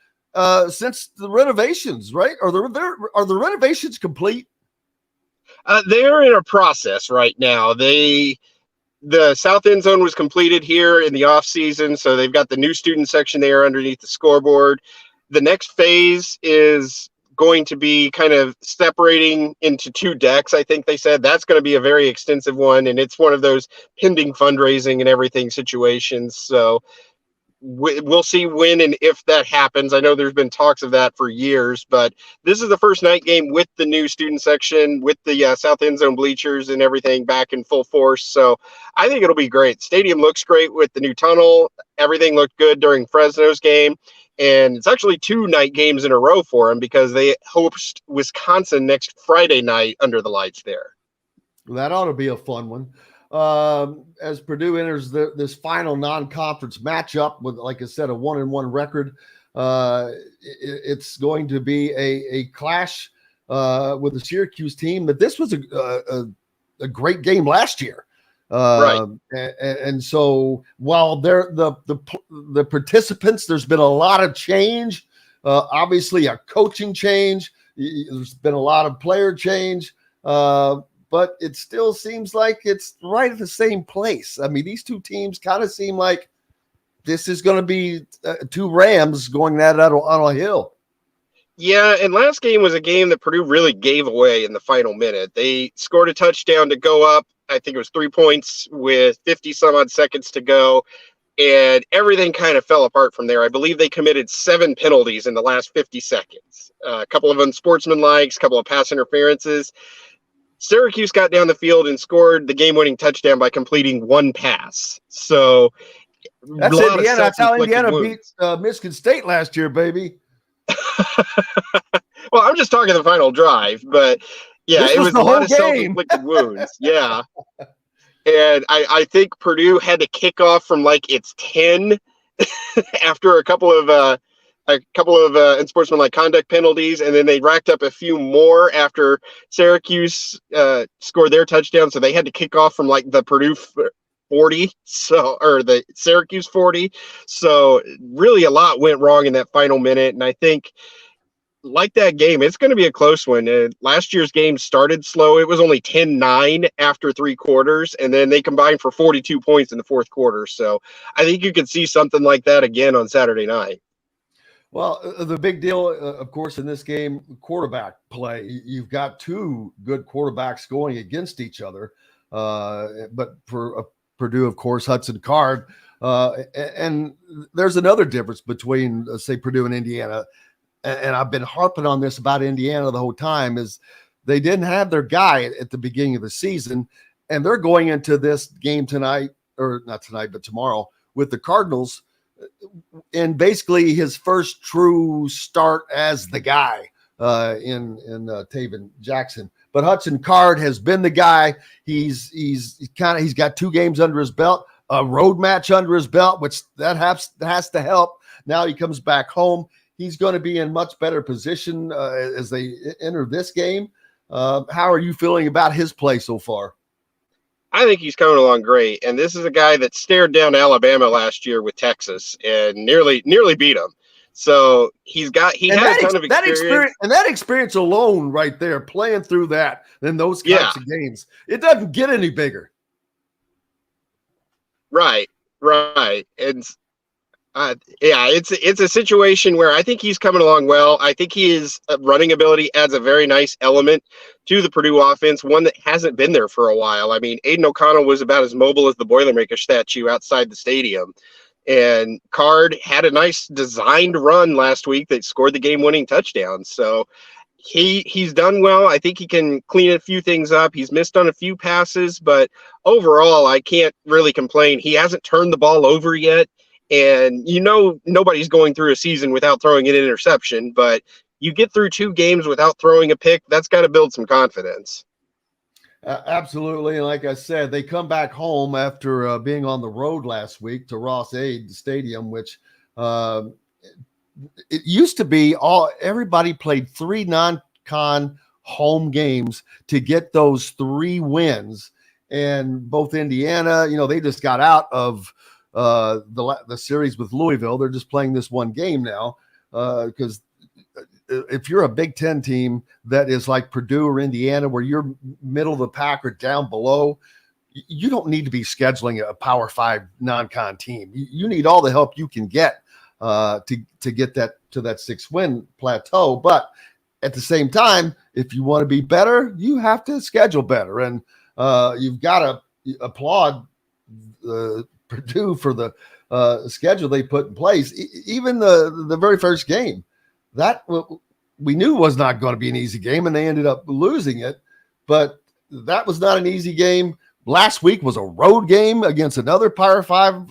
F: since the renovations, right? Are the renovations complete?
H: They're in a process right now. The south end zone was completed here in the off season, so they've got the new student section there underneath the scoreboard. The next phase is going to be kind of separating into 2 decks. I think they said that's going to be a very extensive one, and it's one of those pending fundraising and everything situations. So we'll see when and if that happens. I know there's been talks of that for years, but this is the first night game with the new student section, with the south end zone bleachers and everything back in full force. So I think it'll be great. Stadium looks great with the new tunnel. Everything looked good during Fresno's game. And it's actually 2 night games in a row for them because they host Wisconsin next Friday night under the lights there.
F: That ought to be a fun one. As Purdue enters this final non-conference matchup with, like I said, a 1-1 record, it's going to be a clash with the Syracuse team. But this was a great game last year.
H: Right.
F: And so while the participants, there's been a lot of change, obviously a coaching change. There's been a lot of player change, but it still seems like it's right at the same place. I mean, these 2 teams kind of seem like this is going to be 2 Rams going at it on a hill.
H: Yeah, and last game was a game that Purdue really gave away in the final minute. They scored a touchdown to go up. I think it was 3 points with 50 some odd seconds to go, and everything kind of fell apart from there. I believe they committed 7 penalties in the last 50 seconds. A couple of unsportsmanlikes, a couple of pass interferences. Syracuse got down the field and scored the game-winning touchdown by completing 1 pass. So
F: that's Indiana. That's how Indiana beat Michigan State last year, baby.
H: Well, I'm just talking the final drive, but yeah, it was a lot of self-inflicted wounds. Yeah. And I think Purdue had to kick off from like its 10 after a couple of unsportsmanlike conduct penalties, and then they racked up a few more after Syracuse scored their touchdown. So they had to kick off from like the Purdue 40, or the Syracuse 40. So really a lot went wrong in that final minute, and I think, like that game, it's going to be a close one. Last year's game started slow. It was only 10-9 after 3 quarters, and then they combined for 42 points in the 4th quarter. So I think you could see something like that again on Saturday night.
F: Well, the big deal, of course, in this game, quarterback play. You've got 2 good quarterbacks going against each other. But for Purdue, of course, Hudson Card. And there's another difference between, say, Purdue and Indiana. And I've been harping on this about Indiana the whole time, is they didn't have their guy at the beginning of the season, and they're going into this game tonight, or not tonight, but tomorrow, with the Cardinals, and basically his first true start as the guy in Taven Jackson. But Hudson Card has been the guy. He's got 2 games under his belt, a road match under his belt, which that has to help. Now he comes back home. He's going to be in much better position as they enter this game. How are you feeling about his play so far?
H: I think he's coming along great. And this is a guy that stared down Alabama last year with Texas and nearly beat them. So he had a ton of experience.
F: That experience alone right there, playing through that in those kinds of games, it doesn't get any bigger.
H: Right. And it's a situation where I think he's coming along well. I think his running ability adds a very nice element to the Purdue offense, one that hasn't been there for a while. I mean, Aiden O'Connell was about as mobile as the Boilermaker statue outside the stadium. And Card had a nice designed run last week that scored the game-winning touchdown. So he's done well. I think he can clean a few things up. He's missed on a few passes, but overall, I can't really complain. He hasn't turned the ball over yet. And nobody's going through a season without throwing an interception, but you get through 2 games without throwing a pick, that's got to build some confidence.
F: Absolutely. And like I said, they come back home after being on the road last week to Ross-Ade Stadium, which it used to be everybody played 3 non-con home games to get those 3 wins. And both Indiana, they just got out of the series with Louisville. They're just playing this one game now because if you're a Big Ten team that is like Purdue or Indiana, where you're middle of the pack or down below, you don't need to be scheduling a Power 5 non-con team. You need all the help you can get to get that to that 6-win plateau. But at the same time, if you want to be better, you have to schedule better. And you've got to applaud Purdue for the schedule they put in place. Even the very first game, that we knew was not going to be an easy game, and they ended up losing it. But that was not an easy game. Last week was a road game against another Power 5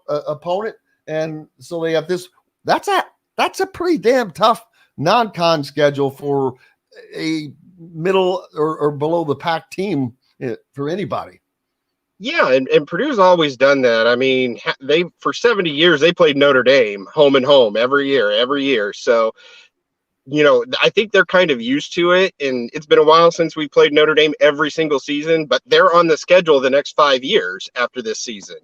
F: opponent, and so they have this. That's a pretty damn tough non-con schedule for a middle or below the pack team for anybody.
H: Yeah, and Purdue's always done that. I mean, they for 70 years they played Notre Dame home and home every year. So, I think they're kind of used to it, and it's been a while since we played Notre Dame every single season, but they're on the schedule the next 5 years after this season.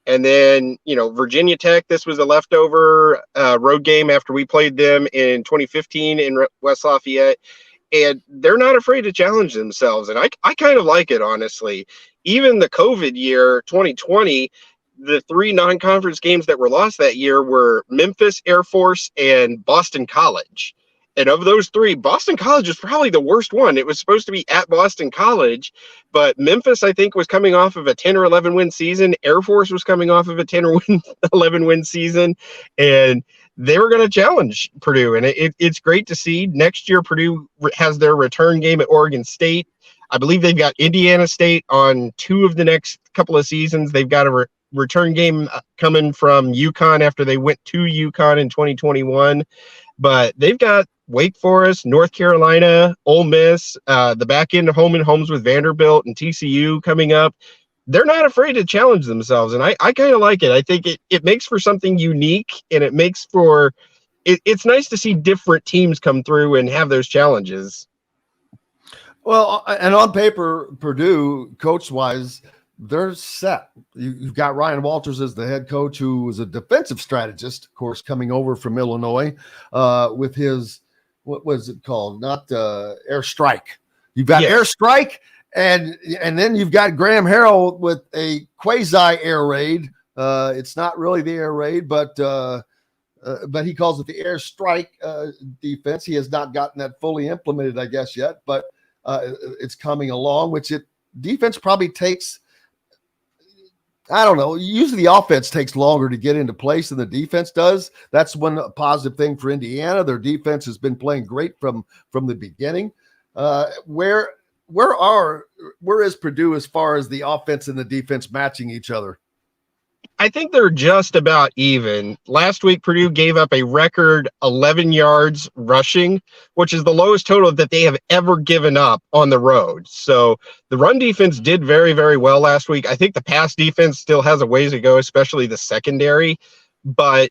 H: And then, Virginia Tech, this was a leftover road game after we played them in 2015 in West Lafayette. And they're not afraid to challenge themselves. And I kind of like it, honestly. Even the COVID year, 2020, the 3 non-conference games that were lost that year were Memphis, Air Force, and Boston College. And of those 3, Boston College is probably the worst one. It was supposed to be at Boston College, but Memphis, I think, was coming off of a 10 or 11 win season. Air Force was coming off of a 10 or 11 win season. And they were going to challenge Purdue. And it's great to see. Next year, Purdue has their return game at Oregon State. I believe they've got Indiana State on 2 of the next couple of seasons. They've got a return game coming from UConn after they went to UConn in 2021. But they've got Wake Forest, North Carolina, Ole Miss, the back end of home and homes with Vanderbilt and TCU coming up. They're not afraid to challenge themselves, and I kind of like it. I think it makes for something unique, and it makes for it's nice to see different teams come through and have those challenges.
F: Well, and on paper, Purdue, coach-wise, they're set. You've got Ryan Walters as the head coach, who is a defensive strategist, of course, coming over from Illinois with his, what was it called? Not Air Strike. You've got Air Strike, and then you've got Graham Harrell with a quasi-air raid. It's not really the air raid, but he calls it the Air Strike defense. He has not gotten that fully implemented, I guess, yet, but it's coming along, which defense probably takes, I don't know. Usually the offense takes longer to get into place than the defense does. That's one positive thing for Indiana. Their defense has been playing great from the beginning. Where is Purdue as far as the offense and the defense matching each other?
H: I think they're just about even. Last week, Purdue gave up a record 11 yards rushing, which is the lowest total that they have ever given up on the road. So the run defense did very, very well last week. I think the pass defense still has a ways to go, especially the secondary. But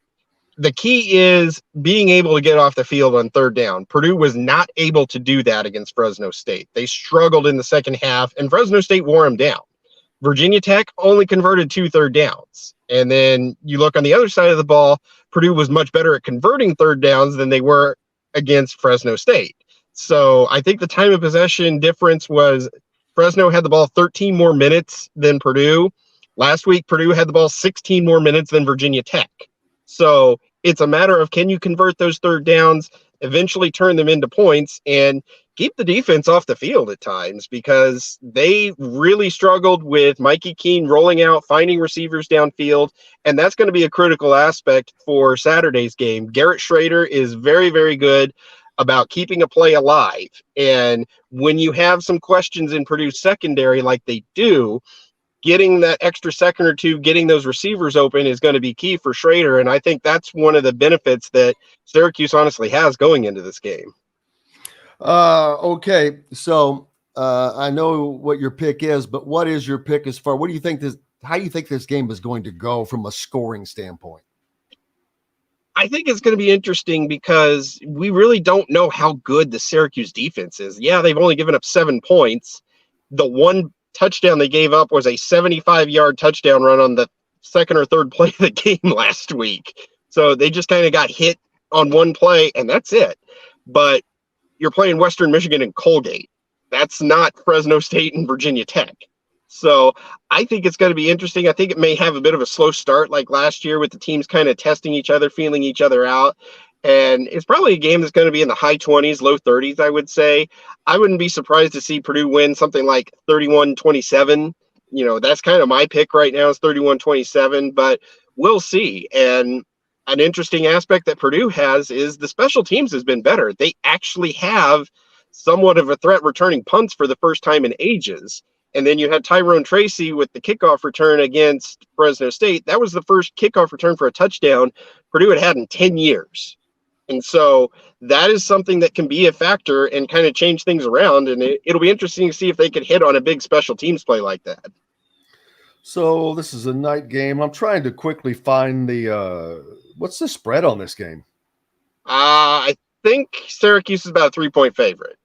H: the key is being able to get off the field on third down. Purdue was not able to do that against Fresno State. They struggled in the second half, and Fresno State wore them down. Virginia Tech only converted 2 third downs. And then you look on the other side of the ball, Purdue was much better at converting third downs than they were against Fresno State. So I think the time of possession difference was Fresno had the ball 13 more minutes than Purdue. Last week, Purdue had the ball 16 more minutes than Virginia Tech. So it's a matter of, can you convert those third downs, eventually turn them into points, and keep the defense off the field at times, because they really struggled with Mikey Keene rolling out, finding receivers downfield, and that's going to be a critical aspect for Saturday's game. Garrett Schrader is very, very good about keeping a play alive, and when you have some questions in Purdue's secondary like they do, getting that extra second or two, getting those receivers open is going to be key for Schrader. And I think that's one of the benefits that Syracuse honestly has going into this game.
F: Okay. So I know what your pick is, but what is your pick as far, how do you think this game is going to go from a scoring standpoint?
H: I think it's going to be interesting because we really don't know how good the Syracuse defense is. Yeah, they've only given up 7 points. The one touchdown they gave up was a 75-yard touchdown run on the second or third play of the game last week. So they just kind of got hit on one play, and that's it. But you're playing Western Michigan and Colgate. That's not Fresno State and Virginia Tech. So I think it's going to be interesting. I think it may have a bit of a slow start like last year with the teams kind of testing each other, feeling each other out. And it's probably a game that's going to be in the high 20s, low 30s, I would say. I wouldn't be surprised to see Purdue win something like 31-27. You know, that's kind of my pick right now is 31-27, but we'll see. And an interesting aspect that Purdue has is the special teams has been better. They actually have somewhat of a threat returning punts for the first time in ages. And then you had Tyrone Tracy with the kickoff return against Fresno State. That was the first kickoff return for a touchdown Purdue had in 10 years. And so that is something that can be a factor and kind of change things around. And it'll be interesting to see if they could hit on a big special teams play like that.
F: So this is a night game. I'm trying to quickly find what's the spread on this game?
H: I think Syracuse is about a 3-point favorite.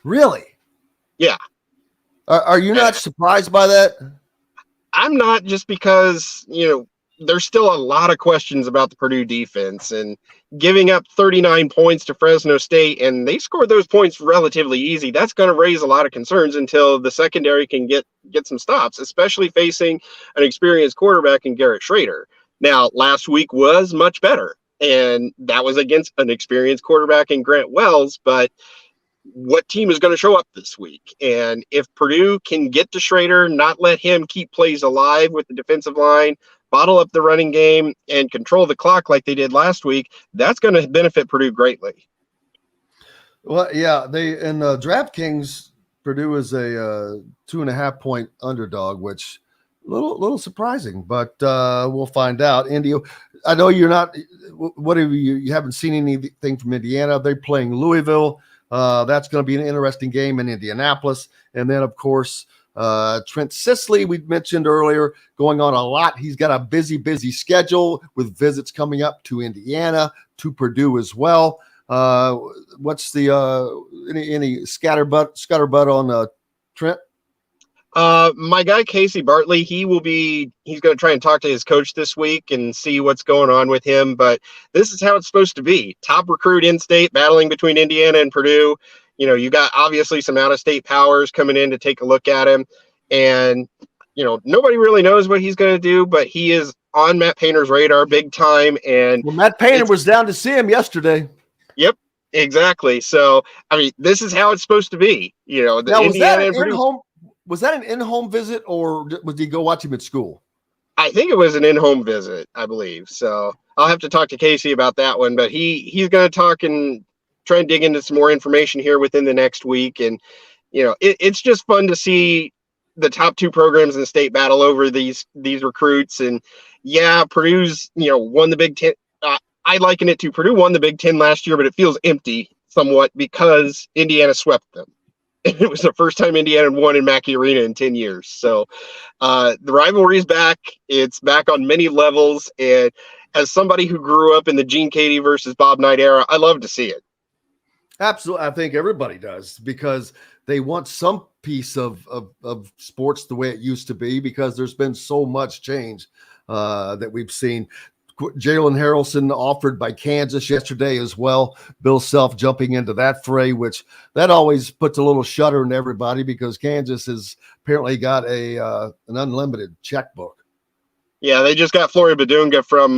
F: Really?
H: Yeah.
F: Are you not surprised by that?
H: I'm not, just because, there's still a lot of questions about the Purdue defense and giving up 39 points to Fresno State, and they scored those points relatively easy. That's going to raise a lot of concerns until the secondary can get some stops, especially facing an experienced quarterback in Garrett Schrader. Now, last week was much better, and that was against an experienced quarterback in Grant Wells, but what team is going to show up this week? And if Purdue can get to Schrader, not let him keep plays alive with the defensive line, bottle up the running game, and control the clock like they did last week, that's going to benefit Purdue greatly.
F: Well, yeah, in DraftKings, Purdue is a 2.5-point underdog, which little surprising, but we'll find out. Indy, I know you're not. What have you haven't seen anything from Indiana? They're playing Louisville. That's going to be an interesting game in Indianapolis. And then, of course, Trent Sisley, we mentioned earlier, going on a lot. He's got a busy schedule with visits coming up to Indiana, to Purdue as well. What's the any scatterbutt on Trent?
H: My guy, Casey Bartley, he's going to try and talk to his coach this week and see what's going on with him. But this is how it's supposed to be. Top recruit in state, battling between Indiana and Purdue. You got obviously some out-of-state powers coming in to take a look at him. And, nobody really knows what he's going to do, but he is on Matt Painter's radar big time. And
F: Matt Painter was down to see him yesterday.
H: Yep, exactly. So, this is how it's supposed to be.
F: Now, was that an in-home visit, or did he go watch him at school?
H: I think it was an in-home visit, I believe. So I'll have to talk to Casey about that one, but he's going to talk and try and dig into some more information here within the next week. And, it's just fun to see the top two programs in the state battle over these recruits. And yeah, Purdue's, won the Big Ten. I liken it to Purdue won the Big Ten last year, but it feels empty somewhat because Indiana swept them. It was the first time Indiana won in Mackey Arena in 10 years. So the rivalry is back. It's back on many levels. And as somebody who grew up in the Gene Cady versus Bob Knight era, I love to see it.
F: Absolutely. I think everybody does, because they want some piece of sports the way it used to be, because there's been so much change that we've seen. Jalen Harrelson offered by Kansas yesterday as well. Bill Self jumping into that fray, which that always puts a little shudder in everybody, because Kansas has apparently got an unlimited checkbook.
H: Yeah, they just got Flory Badunga from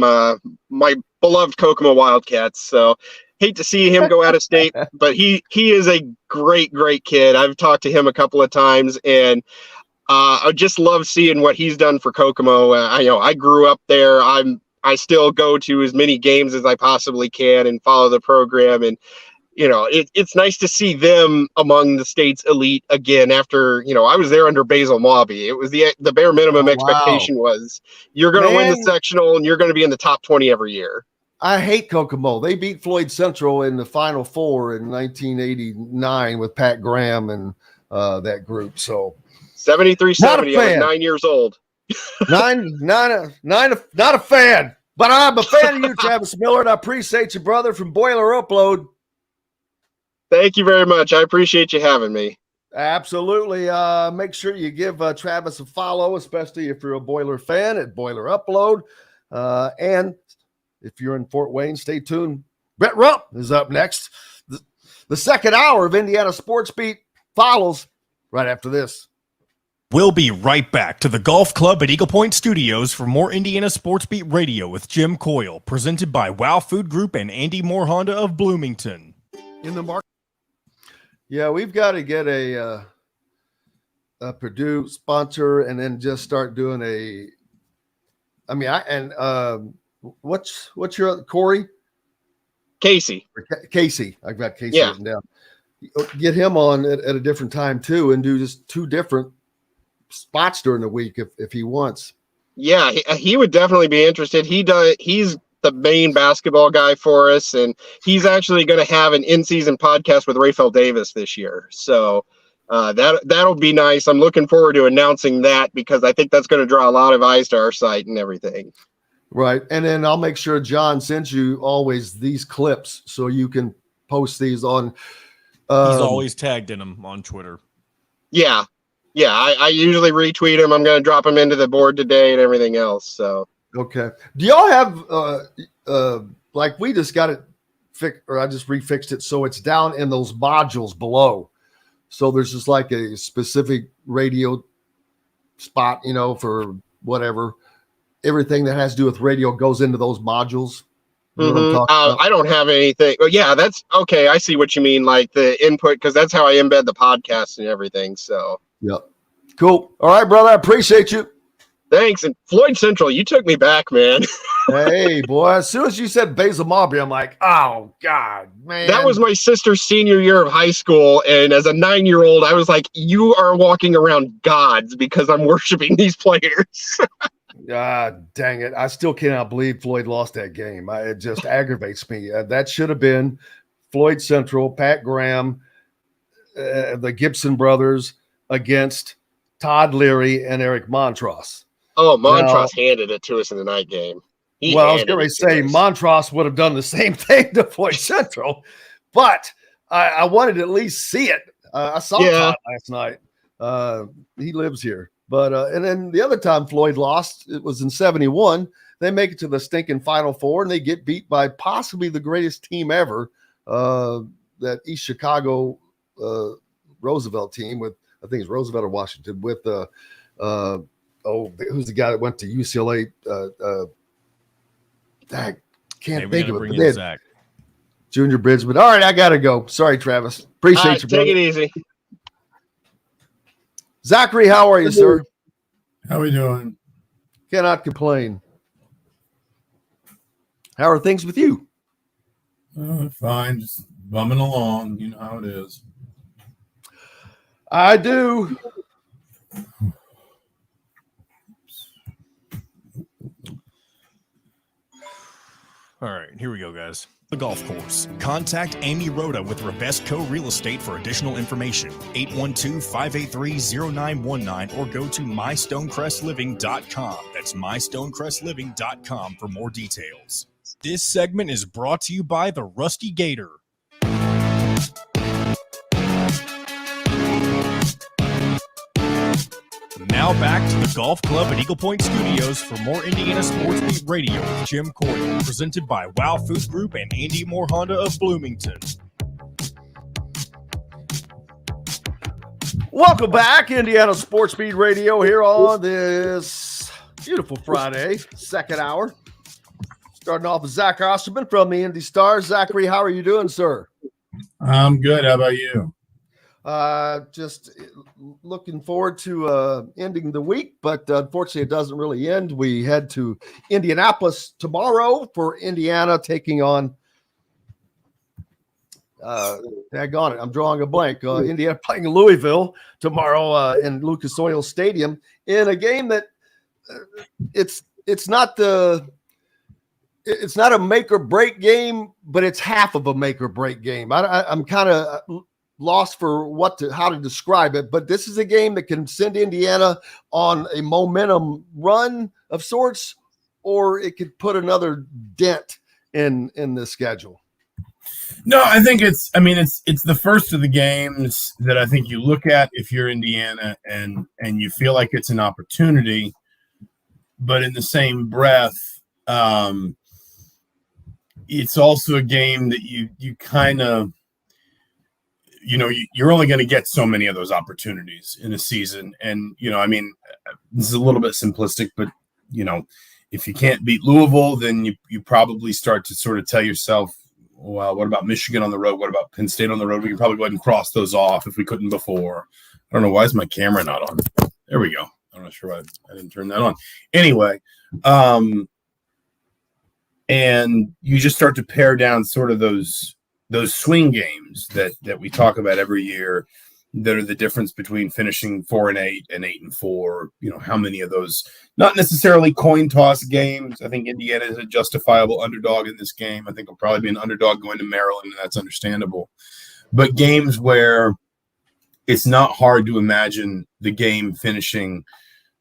H: my beloved Kokomo Wildcats. So hate to see him go out of state, but he is a great kid. I've talked to him a couple of times, and I just love seeing what he's done for Kokomo. I grew up there. I still go to as many games as I possibly can and follow the program. And it's nice to see them among the state's elite again after, I was there under Basil Mobby. It was the bare minimum expectation was you're going to win the sectional and you're going to be in the top 20 every year.
F: I hate Kokomo. They beat Floyd Central in the Final Four in 1989 with Pat Graham and that group. So
H: 73-70. I was 9 years old.
F: Not a fan, but I'm a fan of you, Travis Miller, and I appreciate you, brother, from Boiler Upload.
H: Thank you very much. I appreciate you having me.
F: Absolutely. Make sure you give Travis a follow, especially if you're a Boiler fan at Boiler Upload. And if you're in Fort Wayne, stay tuned. Brett Rump is up next. The second hour of Indiana Sports Beat follows right after this.
A: We'll be right back to the Golf Club at Eagle Point Studios for more Indiana Sports Beat Radio with Jim Coyle, presented by Wow Food Group and Andy Moore Honda of Bloomington.
F: In the market. Yeah, we've got to get a Purdue sponsor and then just start doing what's your Corey?
H: Casey.
F: Casey. I've got Casey written down. Get him on at a different time too and do just two different spots during the week if he wants.
H: Yeah, he would definitely be interested. He's the main basketball guy for us, and he's actually going to have an in-season podcast with Rafael Davis this year. So that'll be nice. I'm looking forward to announcing that because I think that's going to draw a lot of eyes to our site and everything.
F: Right. And then I'll make sure John sends you always these clips so you can post these on.
A: He's always tagged in them on Twitter.
H: Yeah. Yeah. I usually retweet them. I'm going to drop them into the board today and everything else. So.
F: Okay. Do y'all have like we just got it fixed, or I just refixed it so it's down in those modules below. So there's just like a specific radio spot, for whatever. Everything that has to do with radio goes into those modules. You know
H: I don't have anything. Well, yeah, that's okay. I see what you mean. Like the input, because that's how I embed the podcast and everything. So.
F: Yep. Cool. All right, brother. I appreciate you.
H: Thanks. And Floyd Central, you took me back, man.
F: Hey, boy. As soon as you said Basil Mobby, I'm like, oh, God, man.
H: That was my sister's senior year of high school. And as a 9-year-old, I was like, you are walking around gods because I'm worshiping these players.
F: Dang it. I still cannot believe Floyd lost that game. It just aggravates me. That should have been Floyd Central, Pat Graham, the Gibson brothers against Todd Leary and Eric Montross.
H: Oh, Montross handed it to us in the night game.
F: I was going to say Montross would have done the same thing to Floyd Central, but I wanted to at least see it. I saw Todd last night. He lives here. But and then the other time Floyd lost, it was in 71. They make it to the stinking Final Four, and they get beat by possibly the greatest team ever, that East Chicago Roosevelt team with, I think it's Roosevelt or Washington, with who's the guy that went to UCLA? I can't think of it.
A: Zach.
F: Junior Bridgman. All right, I got to go. Sorry, Travis. Appreciate you, brother.
H: Take it easy.
F: Zachary, how are you, sir?
I: How we doing?
F: Cannot complain. How are things with you?
I: Fine, just bumming along. You know how it is.
F: I do.
A: All right, here we go, guys. The golf course. Contact Amy Rhoda with Rebesco Real Estate for additional information. 812-583-0919 or go to mystonecrestliving.com. That's mystonecrestliving.com for more details. This segment is brought to you by the Rusty Gator. Now back to the Golf Club at Eagle Point Studios for more Indiana Sports Beat Radio with Jim Coyle, presented by Wow Food Group and Andy Moore Honda of Bloomington.
F: Welcome back, Indiana Sports Beat Radio, here on this beautiful Friday, second hour. Starting off with Zach Osterman from the Indy Stars. Zachary, how are you doing, sir?
I: I'm good. How about you?
F: Just looking forward to ending the week, but unfortunately it doesn't really end. We head to Indianapolis tomorrow for Indiana taking on Daggone it, I'm drawing a blank. Indiana playing Louisville tomorrow in Lucas Oil Stadium in a game that it's not a make or break game, but it's half of a make or break game. I'm kind of lost for how to describe it, but this is a game that can send Indiana on a momentum run of sorts, or it could put another dent in the schedule.
I: No, I think it's the first of the games that I think you look at if you're Indiana and you feel like it's an opportunity, but in the same breath, it's also a game that you kind of, you're only going to get so many of those opportunities in a season. And, this is a little bit simplistic, but, if you can't beat Louisville, then you probably start to sort of tell yourself, well, what about Michigan on the road? What about Penn State on the road? We can probably go ahead and cross those off if we couldn't before. I don't know. Why is my camera not on? There we go. I'm not sure why I didn't turn that on. Anyway, and you just start to pare down sort of those swing games that we talk about every year that are the difference between finishing 4-8 and 8-4. How many of those, not necessarily coin toss games. I think Indiana is a justifiable underdog in this game. I think it'll probably be an underdog going to Maryland, and that's understandable. But games where it's not hard to imagine the game finishing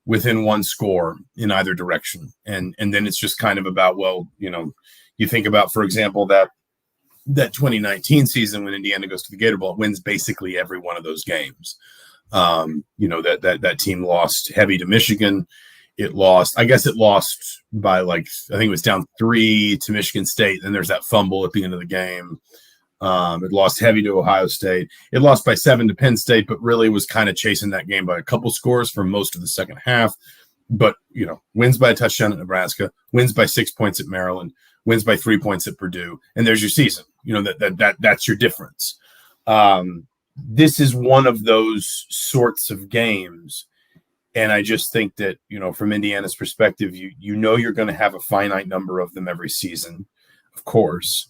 I: within one score in either direction. And then it's just kind of about, you think about, for example, that 2019 season when Indiana goes to the Gator Bowl, it wins basically every one of those games. That team lost heavy to Michigan. It lost by I think it was down 3 to Michigan State. Then there's that fumble at the end of the game. It lost heavy to Ohio State. It lost by 7 to Penn State, but really was kind of chasing that game by a couple scores for most of the second half. But, wins by a touchdown at Nebraska, wins by 6 points at Maryland, wins by 3 points at Purdue, and there's your season. That's your difference. This is one of those sorts of games, and I just think that from Indiana's perspective, you're going to have a finite number of them every season. Of course,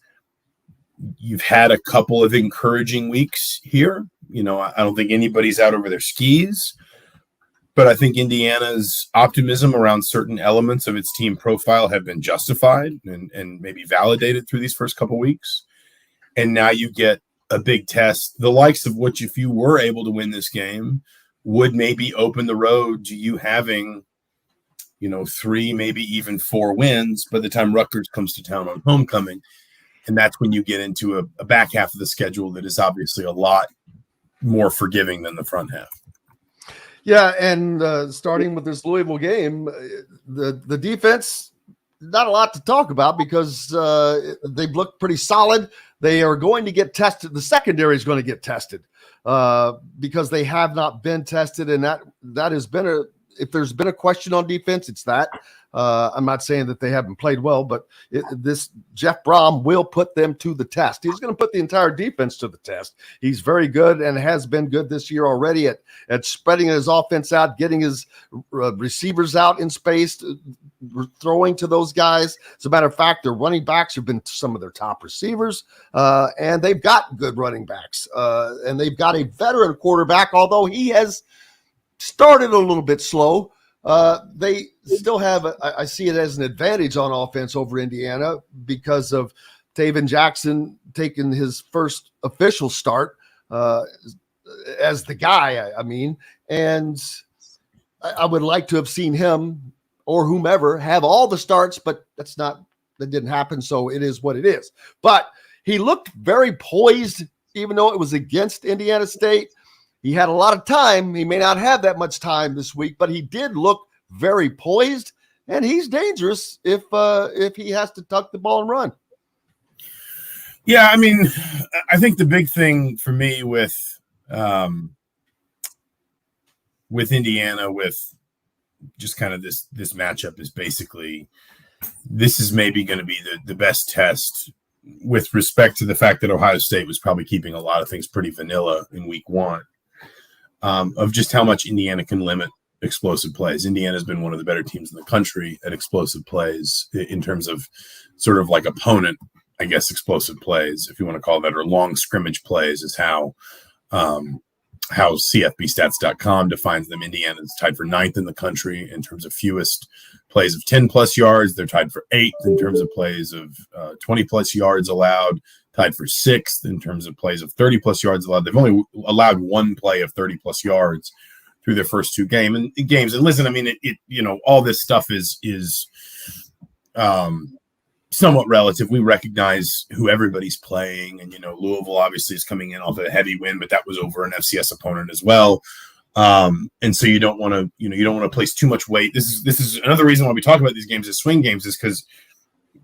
I: you've had a couple of encouraging weeks here. I don't think anybody's out over their skis. But I think Indiana's optimism around certain elements of its team profile have been justified and maybe validated through these first couple weeks. And now you get a big test, the likes of which, if you were able to win this game, would maybe open the road to you having, 3, maybe even 4 wins by the time Rutgers comes to town on homecoming. And that's when you get into a back half of the schedule that is obviously a lot more forgiving than the front half.
F: Yeah, and starting with this Louisville game, the defense, not a lot to talk about because they've looked pretty solid. They are going to get tested. The secondary is going to get tested because they have not been tested, and that has been if there's been a question on defense, it's that. I'm not saying that they haven't played well, but this Jeff Brom will put them to the test. He's going to put the entire defense to the test. He's very good and has been good this year already at spreading his offense out, getting his receivers out in space, throwing to those guys. As a matter of fact, their running backs have been some of their top receivers, and they've got good running backs, and they've got a veteran quarterback, although he has started a little bit slow. They still have, I see it as an advantage on offense over Indiana because of Taven Jackson taking his first official start as the guy, and I would like to have seen him or whomever have all the starts, but that didn't happen. So it is what it is. But he looked very poised, even though it was against Indiana State. He had a lot of time. He may not have that much time this week, but he did look very poised, and he's dangerous if he has to tuck the ball and run.
I: Yeah, I think the big thing for me with Indiana, with just kind of this matchup, is basically this is maybe going to be the best test with respect to the fact that Ohio State was probably keeping a lot of things pretty vanilla in week 1. Of just how much Indiana can limit explosive plays. Indiana's been one of the better teams in the country at explosive plays in terms of sort of like opponent I guess, explosive plays, if you want to call that, or long scrimmage plays, is how CFBstats.com defines them. Indiana is tied for 9th in the country in terms of fewest plays of 10-plus yards. They're tied for 8th in terms of plays of 20-plus yards allowed, tied for 6th in terms of plays of 30-plus yards allowed. They've only allowed one play of 30-plus yards through their first two games. And listen, I mean, all this stuff is somewhat relative. We recognize who everybody's playing, and Louisville obviously is coming in off a heavy win, but that was over an FCS opponent as well. And so you don't want to place too much weight. This is another reason why we talk about these games as swing games, is because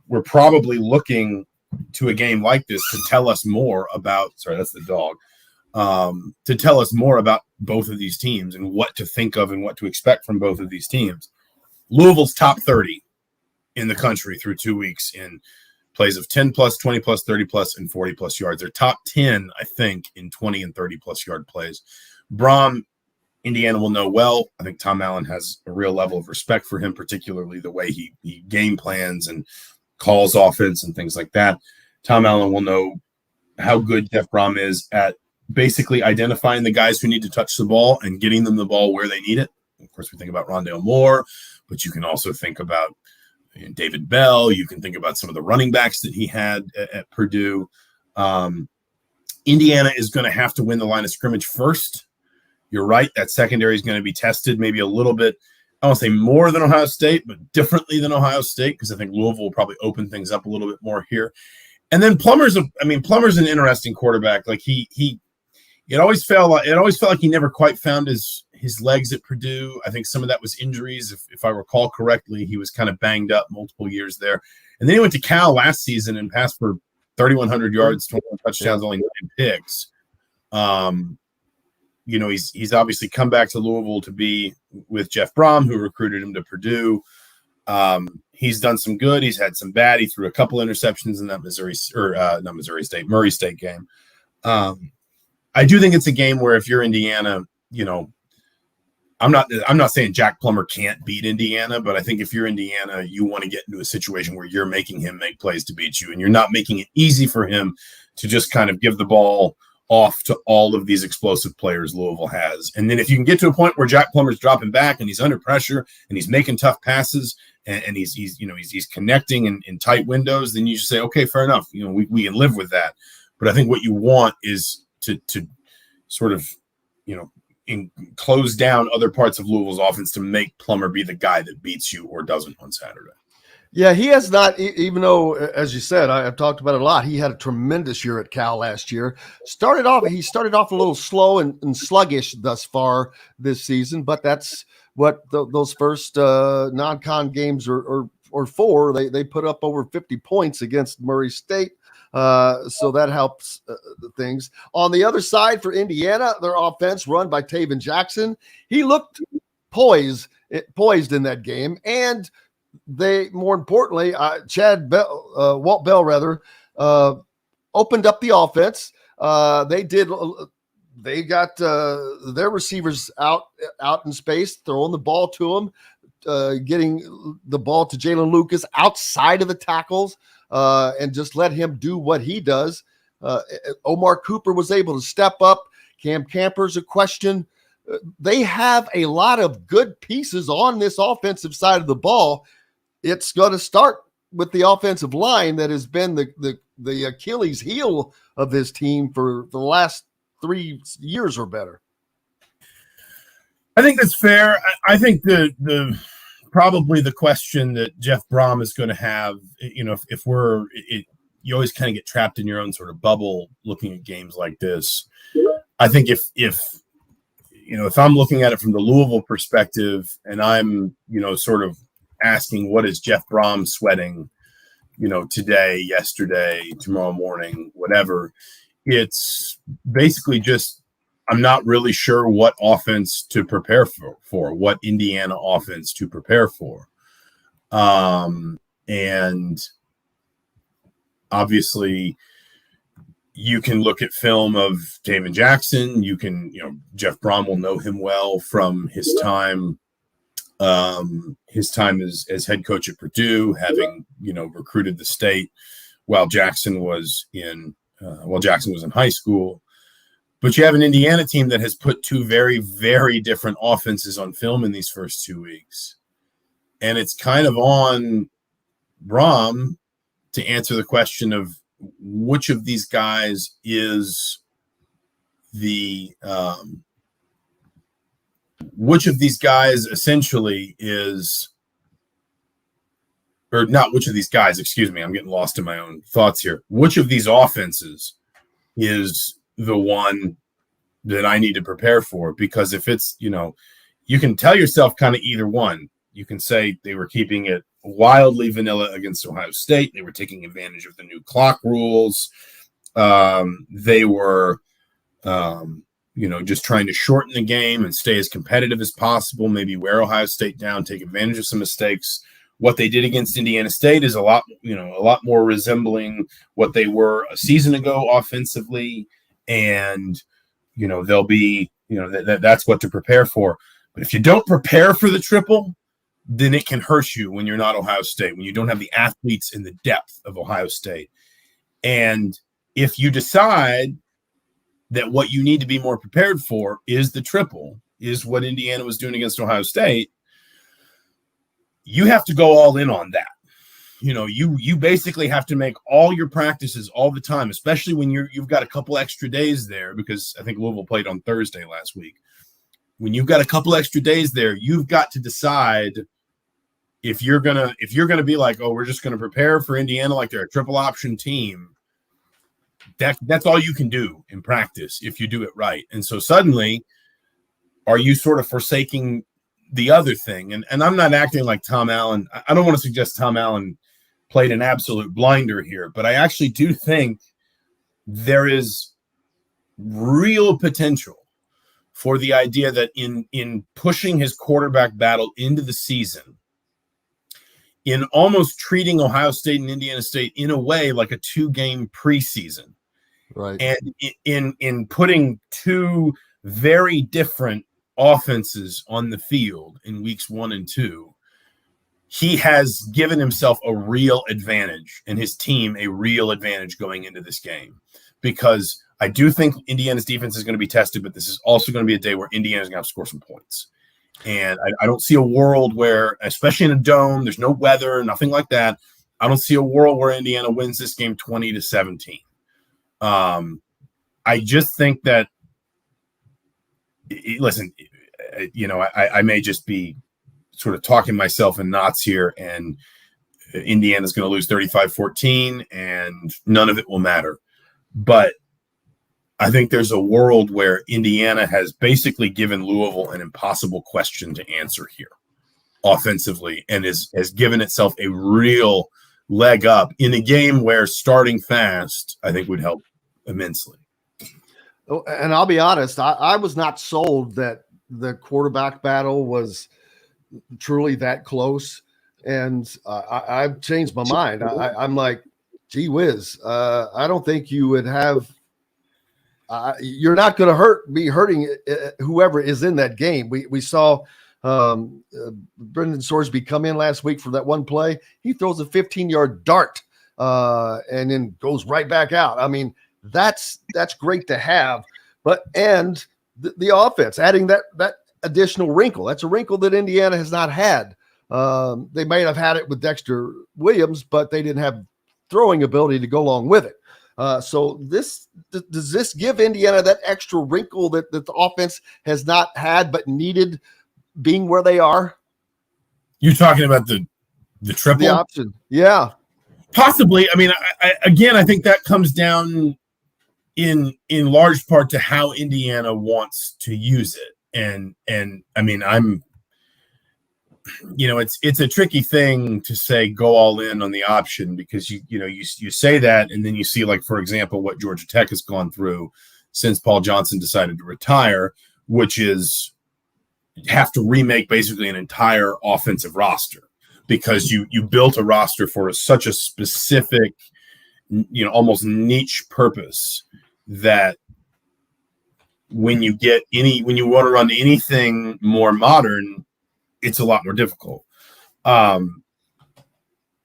I: we're probably looking to a game like this to tell us more about. Sorry, that's the dog. To tell us more about both of these teams and what to think of and what to expect from both of these teams. Louisville's top 30 in the country through 2 weeks in plays of 10-plus, 20-plus, 30-plus, and 40-plus yards. They're top 10, I think, in 20 and 30-plus yard plays. Brom, Indiana will know well. I think Tom Allen has a real level of respect for him, particularly the way he game plans and calls offense and things like that. Tom Allen will know how good Jeff Brom is at basically identifying the guys who need to touch the ball and getting them the ball where they need it. Of course, we think about Rondale Moore, but you can also think about David Bell. You can think about some of the running backs that he had at Purdue. Indiana is going to have to win the line of scrimmage first. You're right. That secondary is going to be tested maybe a little bit. I won't say more than Ohio State, but differently than Ohio State, because I think Louisville will probably open things up a little bit more here. And then Plummer's an interesting quarterback. Like it always felt like he never quite found his legs at Purdue. I think some of that was injuries. If I recall correctly, he was kind of banged up multiple years there. And then he went to Cal last season and passed for 3,100 yards, 21 touchdowns, only 9 picks. He's obviously come back to Louisville to be with Jeff Brom, who recruited him to Purdue. He's done some good. He's had some bad. He threw a couple interceptions in that Murray State game. I do think it's a game where if you're Indiana, I'm not saying Jack Plummer can't beat Indiana, but I think if you're Indiana, you want to get into a situation where you're making him make plays to beat you, and you're not making it easy for him to just kind of give the ball off to all of these explosive players Louisville has. And then if you can get to a point where Jack Plummer's dropping back and he's under pressure and he's making tough passes and he's connecting in tight windows, then you just say, okay, fair enough. We can live with that. But I think what you want is to sort of, close down other parts of Louisville's offense to make Plummer be the guy that beats you or doesn't on Saturday.
F: Yeah, he has not, even though, as you said, I've talked about it a lot, he had a tremendous year at Cal last year. He started off a little slow and sluggish thus far this season, but that's what those first non-con games are for. They put up over 50 points against Murray State. So that helps things. On the other side for Indiana, their offense run by Taven Jackson. He looked poised in that game, and they, more importantly, Walt Bell opened up the offense. They got their receivers out in space, throwing the ball to them, getting the ball to Jalen Lucas outside of the tackles. And just let him do what he does. Omar Cooper was able to step up. Cam Camper's a question. They have a lot of good pieces on this offensive side of the ball. It's going to start with the offensive line that has been the Achilles heel of this team for the last 3 years or better.
I: I think that's fair. I think the probably the question that Jeff Brom is going to have, you always kind of get trapped in your own sort of bubble looking at games like this. I think if I'm looking at it from the Louisville perspective and I'm, sort of asking what is Jeff Brom sweating, today, yesterday, tomorrow morning, whatever, it's basically just, I'm not really sure what offense to prepare for what Indiana offense to prepare for. And obviously you can look at film of Taven Jackson. Jeff Brom will know him well from his time as head coach at Purdue, having, recruited the state while Jackson was in high school. But you have an Indiana team that has put two very, very different offenses on film in these first 2 weeks. And it's kind of on Brom to answer the question of which of these guys is which of these guys essentially is, or not which of these guys, excuse me, I'm getting lost in my own thoughts here. Which of these offenses is the one that I need to prepare for? Because if it's, you can tell yourself kind of either one. You can say they were keeping it wildly vanilla against Ohio State. They were taking advantage of the new clock rules. They were, just trying to shorten the game and stay as competitive as possible, maybe wear Ohio State down, take advantage of some mistakes. What they did against Indiana State is a lot more resembling what they were a season ago offensively. And, they'll be, that's what to prepare for. But if you don't prepare for the triple, then it can hurt you when you're not Ohio State, when you don't have the athletes in the depth of Ohio State. And if you decide that what you need to be more prepared for is the triple, is what Indiana was doing against Ohio State, you have to go all in on that. You basically have to make all your practices all the time, especially when you've got a couple extra days there, because I think Louisville played on Thursday last week. When you've got a couple extra days there, you've got to decide if you're gonna be like, oh, we're just gonna prepare for Indiana like they're a triple option team. That's all you can do in practice if you do it right. And so suddenly, are you sort of forsaking the other thing? And I'm not acting like Tom Allen. I don't want to suggest Tom Allen played an absolute blinder here, but I actually do think there is real potential for the idea that in pushing his quarterback battle into the season, in almost treating Ohio State and Indiana State in a way like a 2-game preseason,
F: right?
I: And in putting two very different offenses on the field in weeks 1 and 2, he has given himself a real advantage and his team a real advantage going into this game, because I do think Indiana's defense is going to be tested, but this is also going to be a day where Indiana's going to have to score some points. And I don't see a world where, especially in a dome, there's no weather, nothing like that. I don't see a world where Indiana wins this game 20-17. I just think that, listen, I may just be sort of talking myself in knots here, and Indiana's going to lose 35-14, and none of it will matter. But I think there's a world where Indiana has basically given Louisville an impossible question to answer here offensively, and has given itself a real leg up in a game where starting fast, I think, would help immensely.
F: And I'll be honest, I was not sold that the quarterback battle was truly that close. And I've changed my mind. I'm like, gee whiz, I don't think you would have you're not going to be hurting whoever is in that game. We saw Brendan Sorsby come in last week for that one play. He throws a 15-yard dart and then goes right back out. I mean, that's great to have. And the offense, adding that additional wrinkle. That's a wrinkle that Indiana has not had. They may have had it with Dexter Williams, but they didn't have throwing ability to go along with it. So does this give Indiana that extra wrinkle that the offense has not had but needed, being where they are?
I: You're talking about the triple?
F: The option, yeah.
I: Possibly. I mean, I think that comes down in large part to how Indiana wants to use it. And I mean, it's a tricky thing to say go all in on the option, because you say that, and then you see, like, for example, what Georgia Tech has gone through since Paul Johnson decided to retire, which is have to remake basically an entire offensive roster, because you built a roster for such a specific, almost niche purpose, that when you want to run anything more modern, it's a lot more difficult.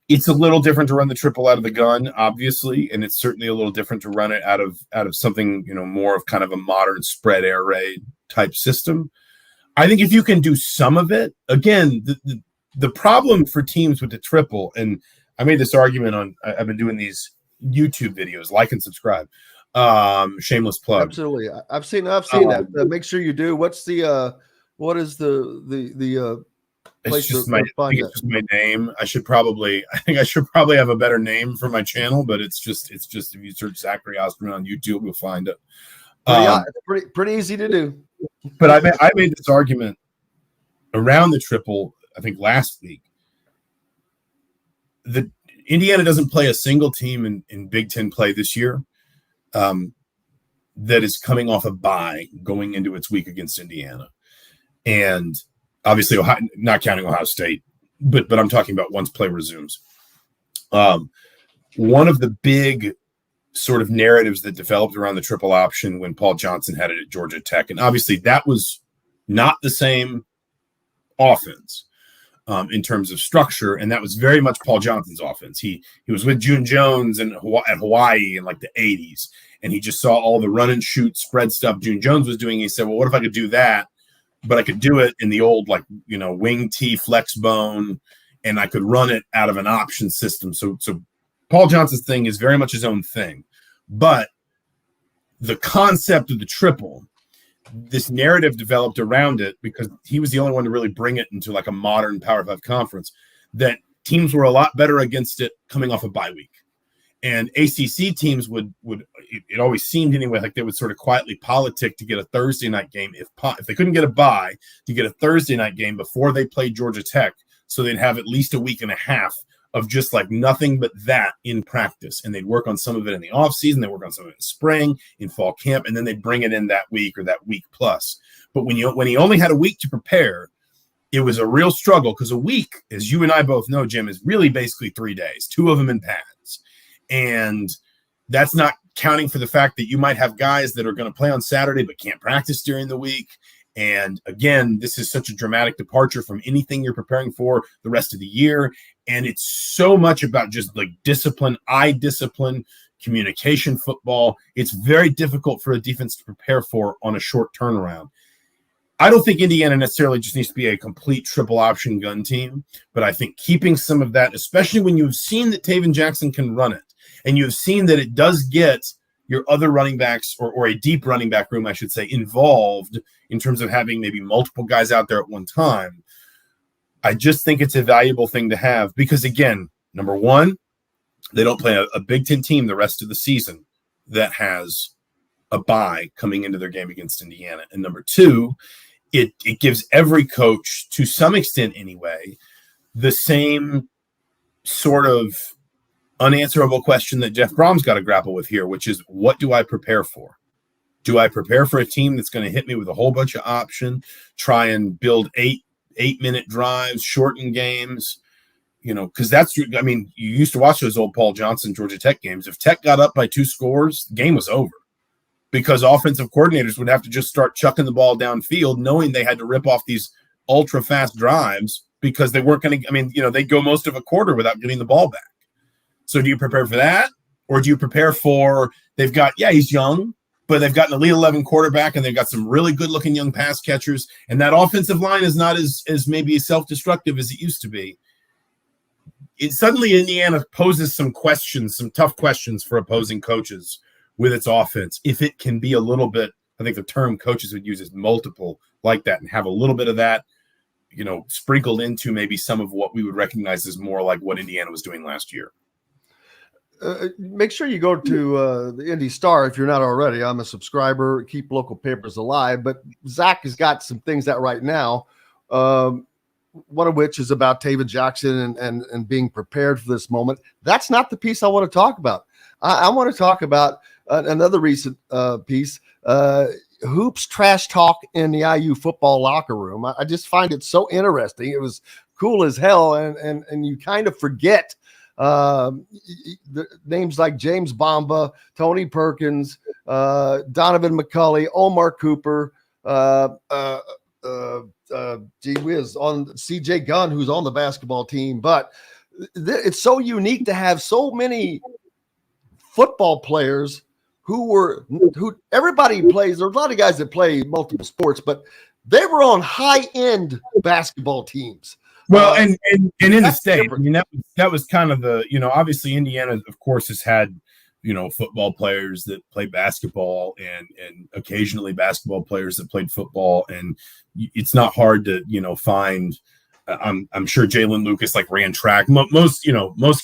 I: It's a little different to run the triple out of the gun, obviously, and it's certainly a little different to run it out of something, more of kind of a modern spread air raid type system. I think if you can do some of it, again, the problem for teams with the triple, and I made this argument I've been doing these YouTube videos, like and subscribe. Shameless plug.
F: Absolutely. I've seen that. Make sure you do. What is the
I: it's just my name. I think I should probably have a better name for my channel, but it's just if you search Zachary Osterman on YouTube, you'll find it.
F: Pretty easy to do.
I: But I made this argument around the triple, I think last week. The Indiana doesn't play a single team in Big Ten play this year that is coming off a bye going into its week against Indiana. And obviously, Ohio, not counting Ohio State, but I'm talking about once play resumes. One of the big sort of narratives that developed around the triple option when Paul Johnson had it at Georgia Tech, and obviously that was not the same offense in terms of structure, and that was very much Paul Johnson's offense. He was with June Jones at Hawaii in like the 80s, and he just saw all the run and shoot spread stuff June Jones was doing. He said, well, what if I could do that? But I could do it in the old, wing T flex bone, and I could run it out of an option system. So Paul Johnson's thing is very much his own thing. But the concept of the triple, this narrative developed around it because he was the only one to really bring it into like a modern Power 5 conference, that teams were a lot better against it coming off a bye week. And ACC teams would it always seemed anyway like they would sort of quietly politic to get a Thursday night game if they couldn't get a bye, to get a Thursday night game before they played Georgia Tech, so they'd have at least a week and a half of just like nothing but that in practice. And they'd work on some of it in the off season, they work on some of it in spring, in fall camp, and then they'd bring it in that week or that week plus. But when he only had a week to prepare, it was a real struggle because a week, as you and I both know, Jim, is really basically 3 days, 2 of them in pads. And that's not counting for the fact that you might have guys that are going to play on Saturday but can't practice during the week. And again, this is such a dramatic departure from anything you're preparing for the rest of the year. And it's so much about just like discipline, eye discipline, communication football. It's very difficult for a defense to prepare for on a short turnaround. I don't think Indiana necessarily just needs to be a complete triple option gun team, but I think keeping some of that, especially when you've seen that Taven Jackson can run it, and you've seen that it does get your other running backs or a deep running back room, I should say, involved in terms of having maybe multiple guys out there at one time. I just think it's a valuable thing to have because, again, number one, they don't play a Big Ten team the rest of the season that has a bye coming into their game against Indiana. And number two, it gives every coach, to some extent anyway, the same sort of unanswerable question that Jeff Brom's got to grapple with here, which is, what do I prepare for? Do I prepare for a team that's going to hit me with a whole bunch of option, try and build eight-minute drives, shorten games? Because you used to watch those old Paul Johnson Georgia Tech games. If Tech got up by 2 scores, the game was over because offensive coordinators would have to just start chucking the ball downfield, knowing they had to rip off these ultra-fast drives because they weren't going to – they'd go most of a quarter without getting the ball back. So do you prepare for that? Or do you prepare for he's young, but they've got an Elite 11 quarterback and they've got some really good-looking young pass catchers, and that offensive line is not as maybe self-destructive as it used to be. Suddenly Indiana poses some tough questions for opposing coaches with its offense. If it can be a little bit, I think the term coaches would use is multiple like that, and have a little bit of that, sprinkled into maybe some of what we would recognize as more like what Indiana was doing last year.
F: Make sure you go to the Indy Star if you're not already. I'm a subscriber. Keep local papers alive. But Zach has got some things out right now, one of which is about Taven Jackson and being prepared for this moment. That's not the piece I want to talk about. I want to talk about another recent piece, hoops trash talk in the IU football locker room. I just find it so interesting. It was cool as hell, and you kind of forget the names like James Bamba, Tony Perkins, Donovan McCulley, Omar Cooper, gee whiz, on CJ Gunn, who's on the basketball team. But it's so unique to have so many football players who everybody plays. There's a lot of guys that play multiple sports, but they were on high-end basketball teams.
I: Well, and in the state, different. I mean, that was kind of the, obviously Indiana, of course, has had, football players that play basketball and occasionally basketball players that played football. And it's not hard to, find, I'm sure Jalen Lucas ran track. Most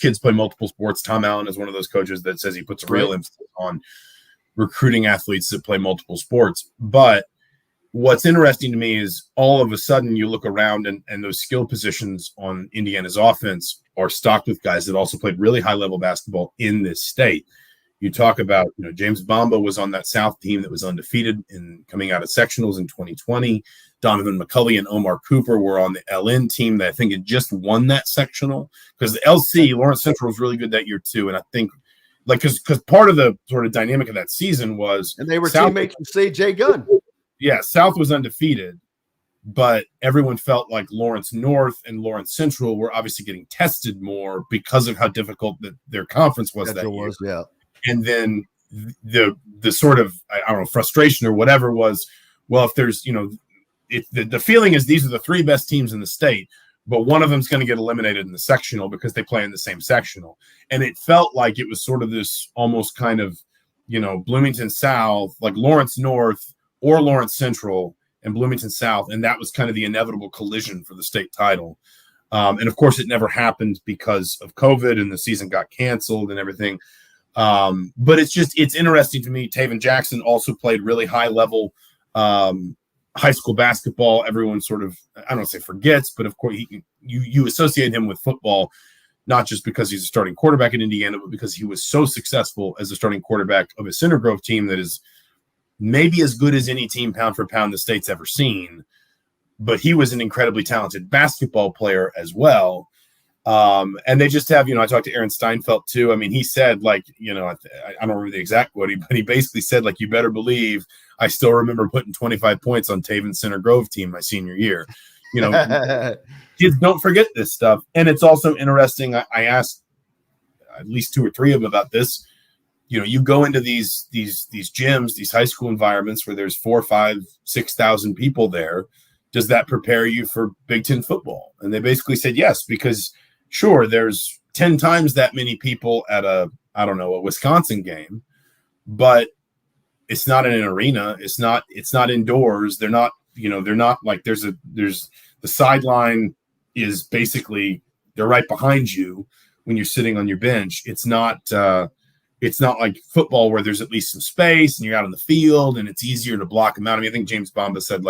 I: kids play multiple sports. Tom Allen is one of those coaches that says he puts a real emphasis on recruiting athletes that play multiple sports. But what's interesting to me is all of a sudden you look around and those skill positions on Indiana's offense are stocked with guys that also played really high-level basketball in this state. You talk about, James Bamba was on that South team that was undefeated in coming out of sectionals in 2020. Donovan McCulley and Omar Cooper were on the LN team that I think had just won that sectional, because the LC, Lawrence Central, was really good that year too. And I think because part of the sort of dynamic of that season was,
F: and they were teammates with C.J. Gunn.
I: Yeah, South was undefeated, but everyone felt like Lawrence North and Lawrence Central were obviously getting tested more because of how difficult their conference was that year.
F: Yeah.
I: And then the sort of, I don't know, frustration or whatever was, well, if there's, the feeling is these are the three best teams in the state, but one of them's going to get eliminated in the sectional because they play in the same sectional. And it felt like it was sort of this almost kind of, Bloomington South, like Lawrence North or Lawrence Central and Bloomington South. And that was kind of the inevitable collision for the state title. And of course it never happened because of COVID and the season got canceled and everything. But it's interesting to me. Taven Jackson also played really high level, high school basketball. Everyone sort of, I don't want to say forgets, but of course you associate him with football, not just because he's a starting quarterback in Indiana, but because he was so successful as a starting quarterback of a Center Grove team that is maybe as good as any team pound for pound the state's ever seen. But he was an incredibly talented basketball player as well. And they just have, I talked to Aaron Steinfeld too. I mean, he said I don't remember the exact quote, but he basically said, you better believe I still remember putting 25 points on Taven's Center Grove team my senior year. Kids don't forget this stuff. And it's also interesting. I asked at least two or three of them about this. You go into these gyms, these high school environments where there's 4,000, 5,000, 6,000 people there. Does that prepare you for Big Ten football? And they basically said yes, because sure, there's 10 times that many people at a Wisconsin game, but it's not in an arena. It's not indoors. They're not like there's the sideline is basically, they're right behind you when you're sitting on your bench. It's not like football where there's at least some space and you're out on the field and it's easier to block them out. I mean, I think James Bamba said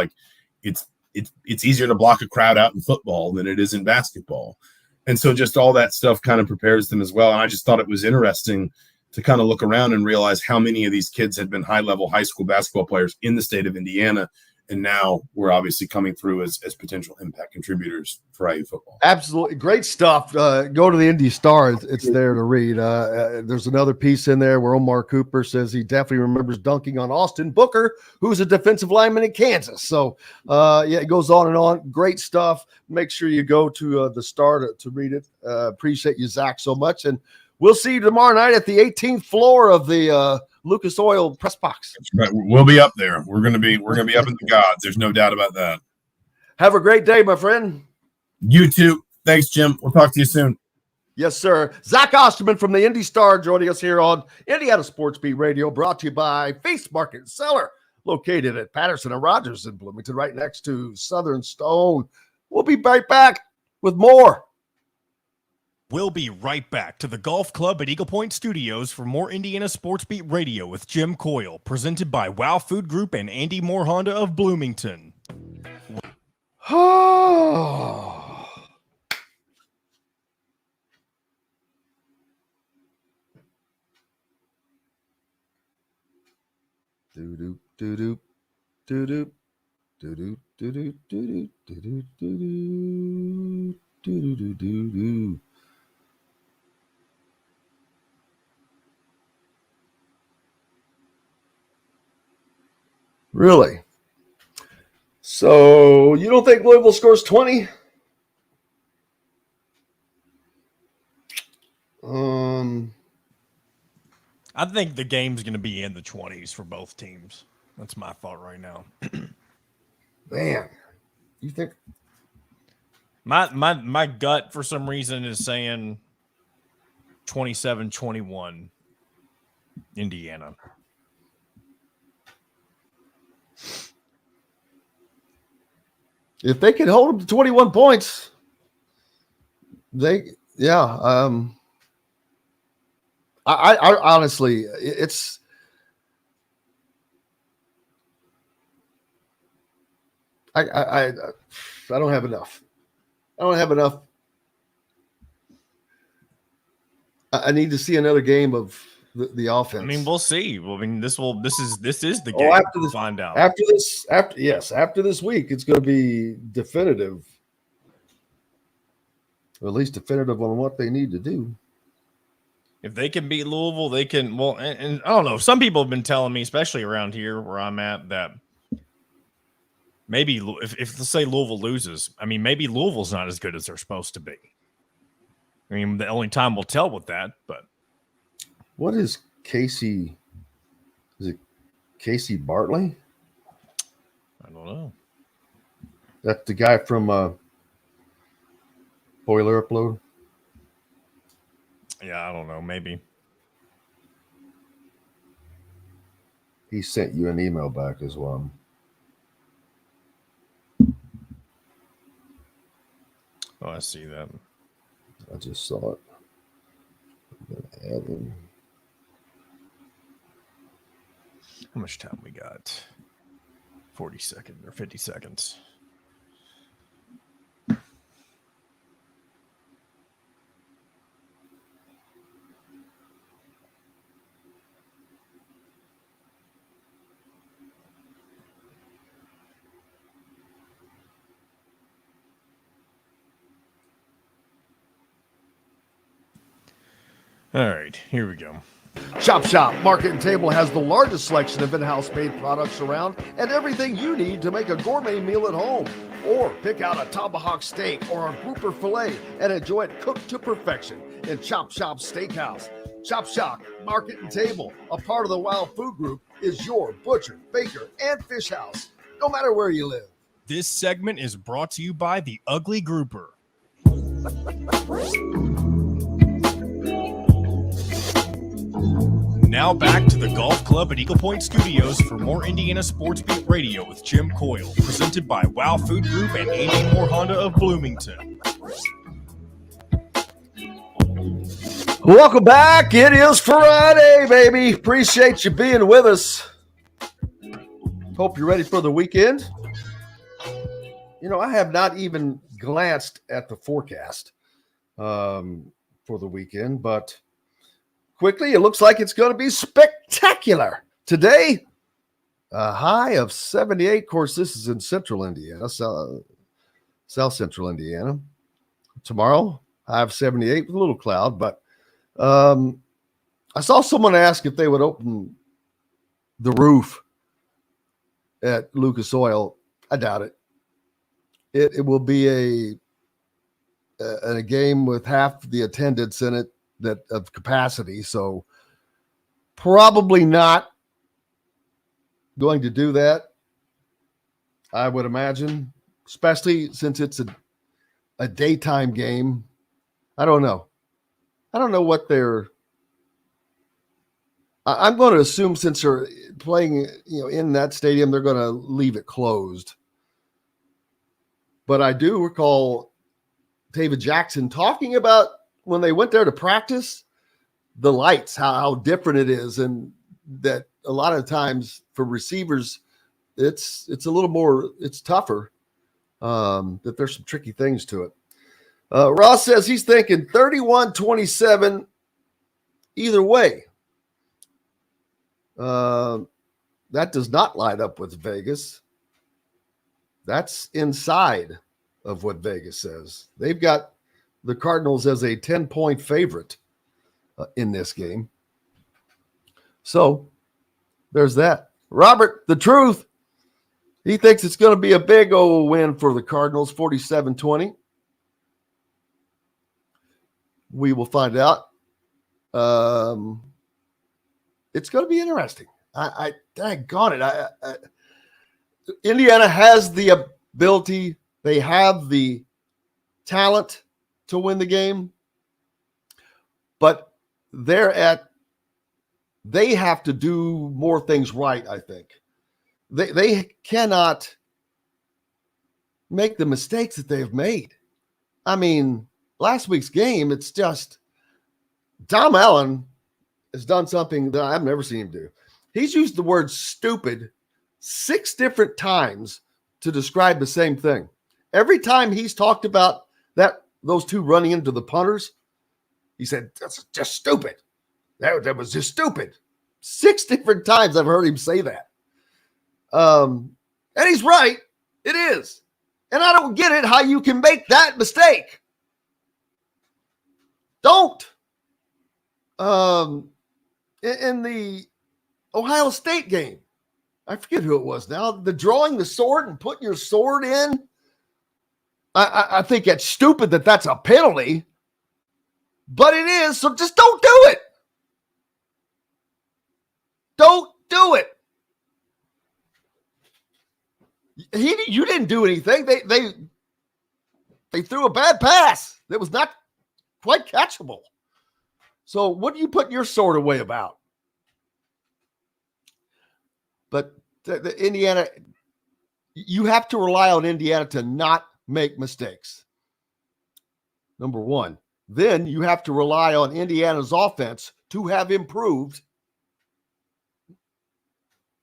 I: it's easier to block a crowd out in football than it is in basketball. And so just all that stuff kind of prepares them as well. And I just thought it was interesting to kind of look around and realize how many of these kids had been high-level high school basketball players in the state of Indiana. And now we're obviously coming through as potential impact contributors for IU football.
F: Absolutely. Great stuff. Go to the Indy Star. It's there to read. There's another piece in there where Omar Cooper says he definitely remembers dunking on Austin Booker, who's a defensive lineman in Kansas. So, it goes on and on. Great stuff. Make sure you go to the Star to read it. Appreciate you, Zach, so much. And we'll see you tomorrow night at the 18th floor of the Lucas Oil press box.
I: Right. We'll be up there. We're gonna be up in the gods. There's no doubt about that.
F: Have a great day, my friend.
I: You too. Thanks, Jim. We'll talk to you soon.
F: Yes, sir. Zach Osterman from the Indy Star joining us here on Indiana Sports Beat Radio, brought to you by Face Market Cellar, located at Patterson and Rogers in Bloomington, right next to Southern Stone. We'll be right back with more.
A: We'll be right back to the Golf Club at Eagle Point Studios for more Indiana Sports Beat Radio with Jim Coyle, presented by Wow Food Group and Andy Moore Honda of Bloomington.
F: Really? So you don't think Louisville scores 20?
A: I think the game's going to be in the 20s for both teams. That's my thought right now.
F: Man, you think?
A: My gut for some reason is saying 27-21 Indiana.
F: If they can hold them to 21 points, I honestly, it's I don't have enough. I need to see another game of the offense.
A: I mean, we'll see. I mean, this is the game.
F: After this,
A: find out.
F: After this week, it's going to be definitive, or at least definitive on what they need to do.
A: If they can beat Louisville, they can. Well, and I don't know. Some people have been telling me, especially around here where I'm at, that maybe if let's say Louisville loses, I mean, maybe Louisville's not as good as they're supposed to be. I mean, the only time will tell with that. But
F: what is Casey? Is it Casey Bartley?
A: I don't know.
F: That's the guy from Boiler Upload.
A: Yeah, I don't know. Maybe
F: he sent you an email back as well.
A: Oh, I see that.
F: I just saw it. I'm gonna add him.
A: How much time we got? 40 seconds or 50 seconds. All right, here we go.
F: Chop Shop Market and Table has the largest selection of in-house made products around and everything you need to make a gourmet meal at home. Or pick out a tomahawk steak or a grouper filet and enjoy it cooked to perfection in Chop Shop Steakhouse. Chop Shop Market and Table, a part of the Wild Food Group, is your butcher, baker, and fish house, no matter where you live.
A: This segment is brought to you by the Ugly Grouper. Now back to the Golf Club at Eagle Point Studios for more Indiana Sports Beat Radio with Jim Coyle, presented by Wow Food Group and Andy Moore Honda of Bloomington.
F: Welcome back. It is Friday, baby. Appreciate you being with us. Hope you're ready for the weekend. You know, I have not even glanced at the forecast for the weekend, but quickly, it looks like it's going to be spectacular. Today, a high of 78. Of course, this is in central Indiana, south central Indiana. Tomorrow, high of 78 with a little cloud. But I saw someone ask if they would open the roof at Lucas Oil. I doubt it. It will be a game with half the attendance in it that of capacity, so probably not going to do that, I would imagine, especially since it's a daytime game. I don't know what I'm going to assume since they're playing, in that stadium, they're going to leave it closed. But I do recall David Jackson talking about when they went there to practice, the lights, how different it is, and that a lot of times for receivers, it's a little more, it's tougher, that there's some tricky things to it. Ross says he's thinking 31-27 either way. That does not line up with Vegas. That's inside of what Vegas says. They've got the Cardinals as a 10-point favorite in this game. So there's that. Robert, the truth, he thinks it's going to be a big old win for the Cardinals, 47-20. We will find out. it's going to be interesting. Daggone it. Indiana has the ability. They have the talent to win the game, but they have to do more things right, I think. They cannot make the mistakes that they've made. I mean, last week's game, it's just Tom Allen has done something that I've never seen him do. He's used the word stupid 6 different times to describe the same thing. Every time he's talked about those two running into the punters, he said, that's just stupid. That was just stupid. 6 different times I've heard him say that. And he's right. It is. And I don't get it how you can make that mistake. Don't. In the Ohio State game, I forget who it was now, the drawing the sword and putting your sword in. I think it's stupid that's a penalty, but it is. So just don't do it. Don't do it. You didn't do anything. They threw a bad pass that was not quite catchable. So what do you put your sword away about? But the Indiana, you have to rely on Indiana to not make mistakes. Number one. Then you have to rely on Indiana's offense to have improved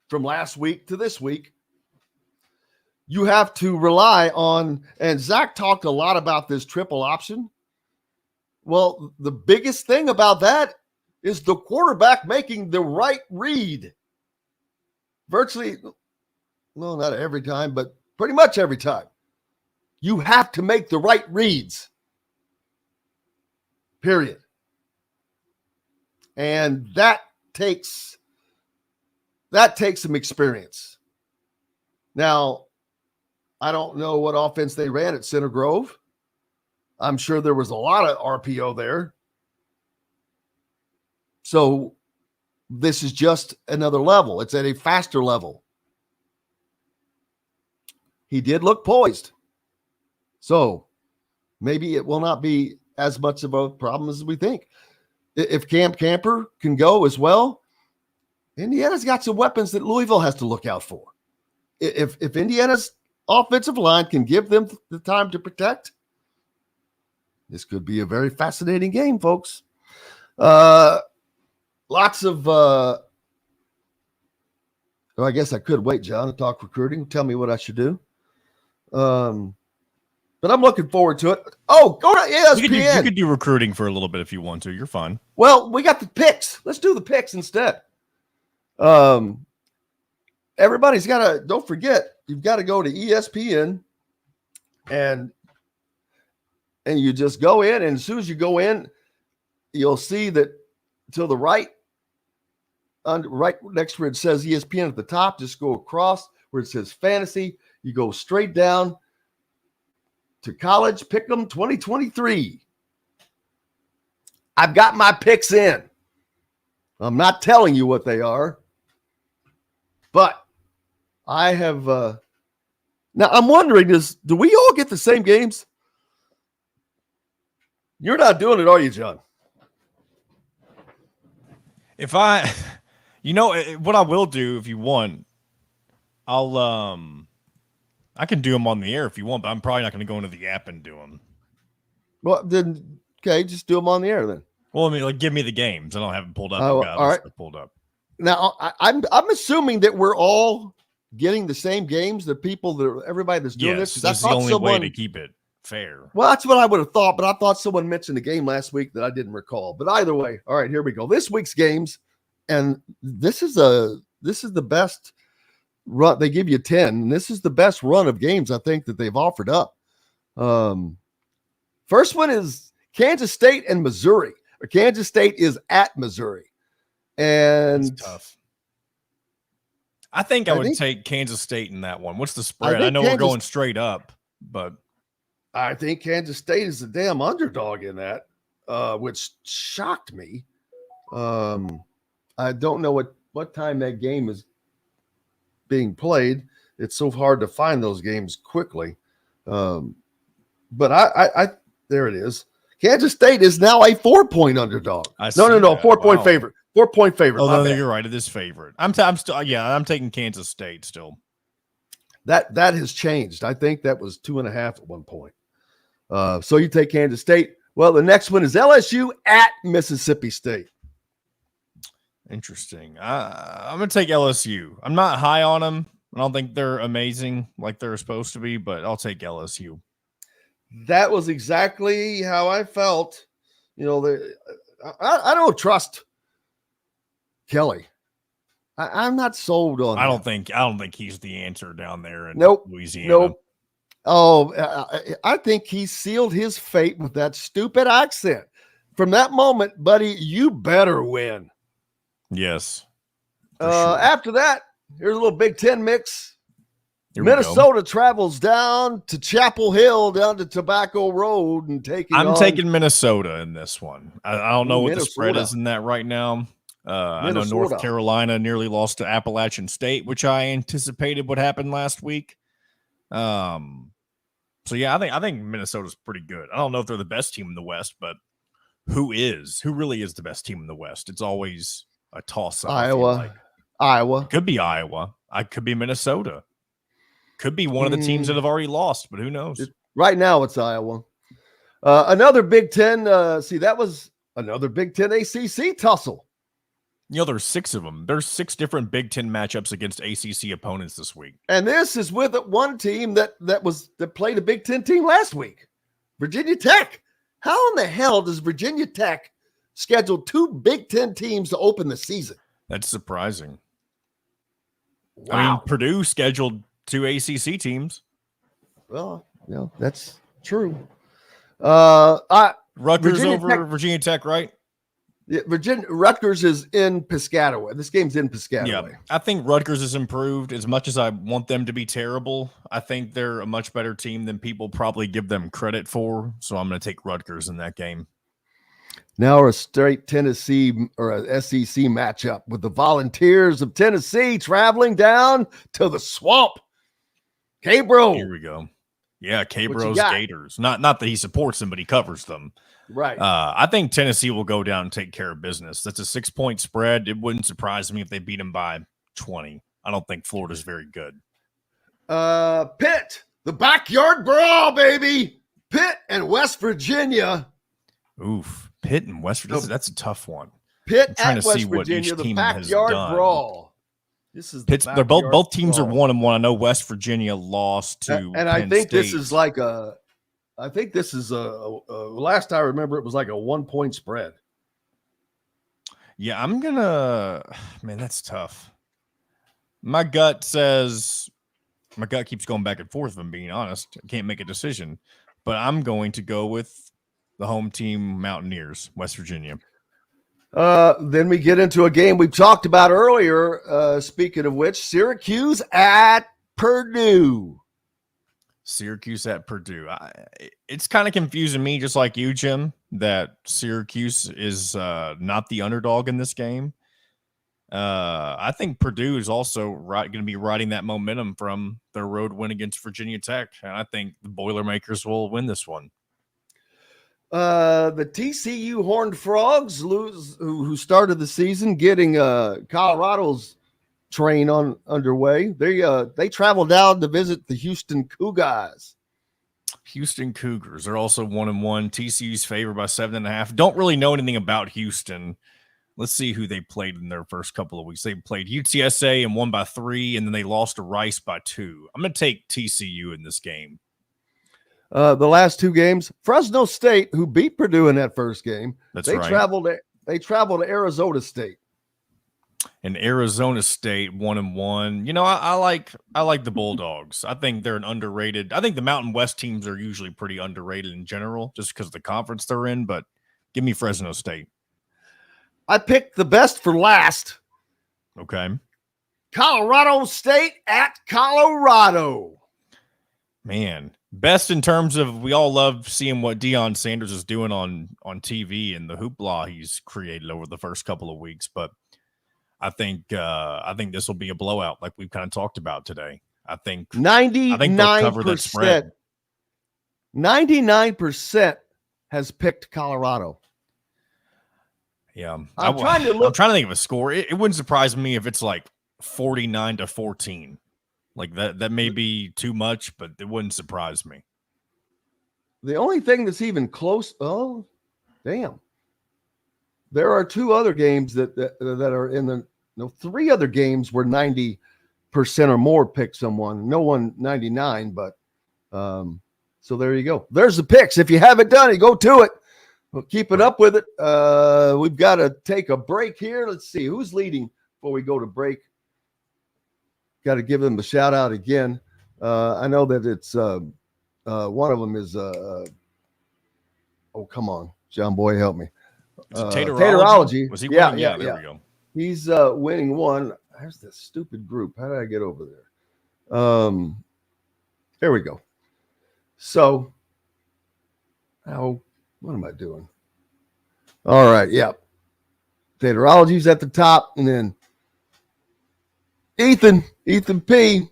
F: from last week to this week. You have to rely on, and Zach talked a lot about this triple option. Well, the biggest thing about that is the quarterback making the right read. Virtually, well, not every time, but pretty much every time. You have to make the right reads. Period. And that takes some experience. Now, I don't know what offense they ran at Center Grove. I'm sure there was a lot of RPO there. So this is just another level. It's at a faster level. He did look poised. So maybe it will not be as much of a problem as we think. If Cam Camper can go as well, Indiana's got some weapons that Louisville has to look out for. If Indiana's offensive line can give them the time to protect, this could be a very fascinating game, folks. Lots of I guess I could wait, John, to talk recruiting. Tell me what I should do. But I'm looking forward to it. Oh, go to ESPN.
A: You could do recruiting for a little bit if you want to. You're fine.
F: Well, we got the picks. Let's do the picks instead. Everybody's got to, don't forget, you've got to go to ESPN and you just go in. And as soon as you go in, you'll see that to the right, right next where it says ESPN at the top, just go across where it says fantasy. You go straight down to College Pick'em 2023. I've got my picks in. I'm not telling you what they are, but I have. Now I'm wondering: do we all get the same games? You're not doing it, are you, John?
A: If what I will do if you want, I can do them on the air if you want, but I'm probably not going to go into the app and do them.
F: Well, then, okay, just do them on the air then.
A: Well, I mean, give me the games. I don't have it pulled up.
F: Oh, all right.
A: Pulled up.
F: Now, I'm assuming that we're all getting the same games. The people everybody that's doing this.
A: That's the only way to keep it fair.
F: Well, that's what I would have thought, but I thought someone mentioned a game last week that I didn't recall. But either way, all right, here we go. This week's games, and this is the best run. They give you 10, and this is the best run of games I think that they've offered up. First one is Kansas State and Missouri. Or Kansas State is at Missouri, and
A: that's tough. I think I would take Kansas State in that one. What's the spread? I know we're going straight up, but
F: I think Kansas State is the damn underdog in that, which shocked me. I I don't know what time that game is being played. It's so hard to find those games quickly. But I there it is. Kansas State is now a 4-point underdog. No, 4-point favorite. 4-point favorite.
A: Oh, no, you're right. It is favorite. I'm taking Kansas State still.
F: That has changed. I think that was 2.5 at one point. So you take Kansas State. Well, the next one is LSU at Mississippi State.
A: Interesting. I'm going to take LSU. I'm not high on them. I don't think they're amazing like they're supposed to be, but I'll take LSU.
F: That was exactly how I felt. You know, I don't trust Kelly. I'm not sold on.
A: I don't think he's the answer down there in Louisiana.
F: Nope. Oh, I think he sealed his fate with that stupid accent. From that moment, buddy, you better win.
A: Yes.
F: Sure. After that, here's a little Big Ten mix. Minnesota travels down to Chapel Hill, down to Tobacco Road, and I'm
A: taking Minnesota in this one. I don't know what the spread is in that right now. I know North Carolina nearly lost to Appalachian State, which I anticipated would happen last week. So yeah, I think Minnesota's pretty good. I don't know if they're the best team in the West, but who really is the best team in the West? It's always a toss-up.
F: Iowa.
A: Could be Iowa. I could be Minnesota. Could be one of the teams that have already lost, but who knows?
F: Right now it's Iowa. Another Big Ten. That was another Big Ten ACC tussle.
A: You know, there's 6 of them. There's 6 different Big Ten matchups against ACC opponents this week.
F: And this is with one team that played a Big Ten team last week, Virginia Tech. How in the hell does Virginia Tech schedule 2 Big Ten teams to open the season?
A: That's surprising.
F: Wow.
A: I mean, Purdue scheduled 2 ACC teams.
F: Well, that's true.
A: Rutgers over Virginia Tech, right?
F: Yeah, Rutgers is in Piscataway. This game's in Piscataway.
A: Yeah, I think Rutgers has improved as much as I want them to be terrible. I think they're a much better team than people probably give them credit for. So I'm going to take Rutgers in that game.
F: Now a straight Tennessee or a SEC matchup with the Volunteers of Tennessee traveling down to the swamp. K-Bro.
A: Here we go. Yeah, K-Bro's Gators. Not that he supports them, but he covers them.
F: Right.
A: I think Tennessee will go down and take care of business. That's a 6-point spread. It wouldn't surprise me if they beat them by 20. I don't think Florida's very good.
F: Pitt, the backyard brawl, baby. Pitt and West Virginia.
A: Oof. Pitt and West Virginia. That's a tough one.
F: Pitt at West Virginia, the backyard brawl. This is
A: Pitt's. They're both teams are 1-1. I know West Virginia lost to
F: and
A: Penn
F: I think
A: State.
F: this is like a. I think this is last I remember it was like a 1-point spread.
A: Yeah, I'm gonna. Man, that's tough. My gut keeps going back and forth. If I'm being honest, I can't make a decision, but I'm going to go with the home team, Mountaineers, West Virginia.
F: Then we get into a game we talked about earlier. Speaking of which, Syracuse at Purdue.
A: Syracuse at Purdue. It's kind of confusing me, just like you, Jim, that Syracuse is not the underdog in this game. I think Purdue is also going to be riding that momentum from their road win against Virginia Tech, and I think the Boilermakers will win this one.
F: The TCU Horned Frogs who started the season getting Colorado's train underway. They travel down to visit the Houston Cougars.
A: Houston Cougars are also 1-1. TCU's favored by 7.5. Don't really know anything about Houston. Let's see who they played in their first couple of weeks. They played UTSA and won by 3, and then they lost to Rice by 2. I'm going to take TCU in this game.
F: The last 2 games, Fresno State, who beat Purdue in that first game, they traveled to Arizona State.
A: And Arizona State 1-1. You know, I like the Bulldogs. I think they're an underrated. I think the Mountain West teams are usually pretty underrated in general, just because of the conference they're in. But give me Fresno State.
F: I picked the best for last.
A: Okay.
F: Colorado State at Colorado.
A: Man, best in terms of we all love seeing what Deion Sanders is doing on TV and the hoopla he's created over the first couple of weeks. But I think this will be a blowout, like we've kind of talked about today. I think
F: 99%.
A: they'll cover that spread.
F: 99% has picked Colorado.
A: Yeah,
F: I'm trying to
A: think of a score. It wouldn't surprise me if it's like 49-14. Like that may be too much, but it wouldn't surprise me.
F: The only thing that's even close. Oh, damn! There are two other games that are in the. No, three other games where 90% or more pick someone. No one 99, but so there you go. There's the picks. If you haven't done it, go to it. We'll keep it up with it. We've got to take a break here. Let's see who's leading before we go to break. Got to give them the shout out again. I know that it's one of them is oh, come on, John Boy, help me. Taterology.
A: Was he winning? Yeah, there we go.
F: He's winning one. There's this stupid group. How did I get over there? There we go. So, what am I doing? All right, yeah. Taterology's at the top, and then Ethan P.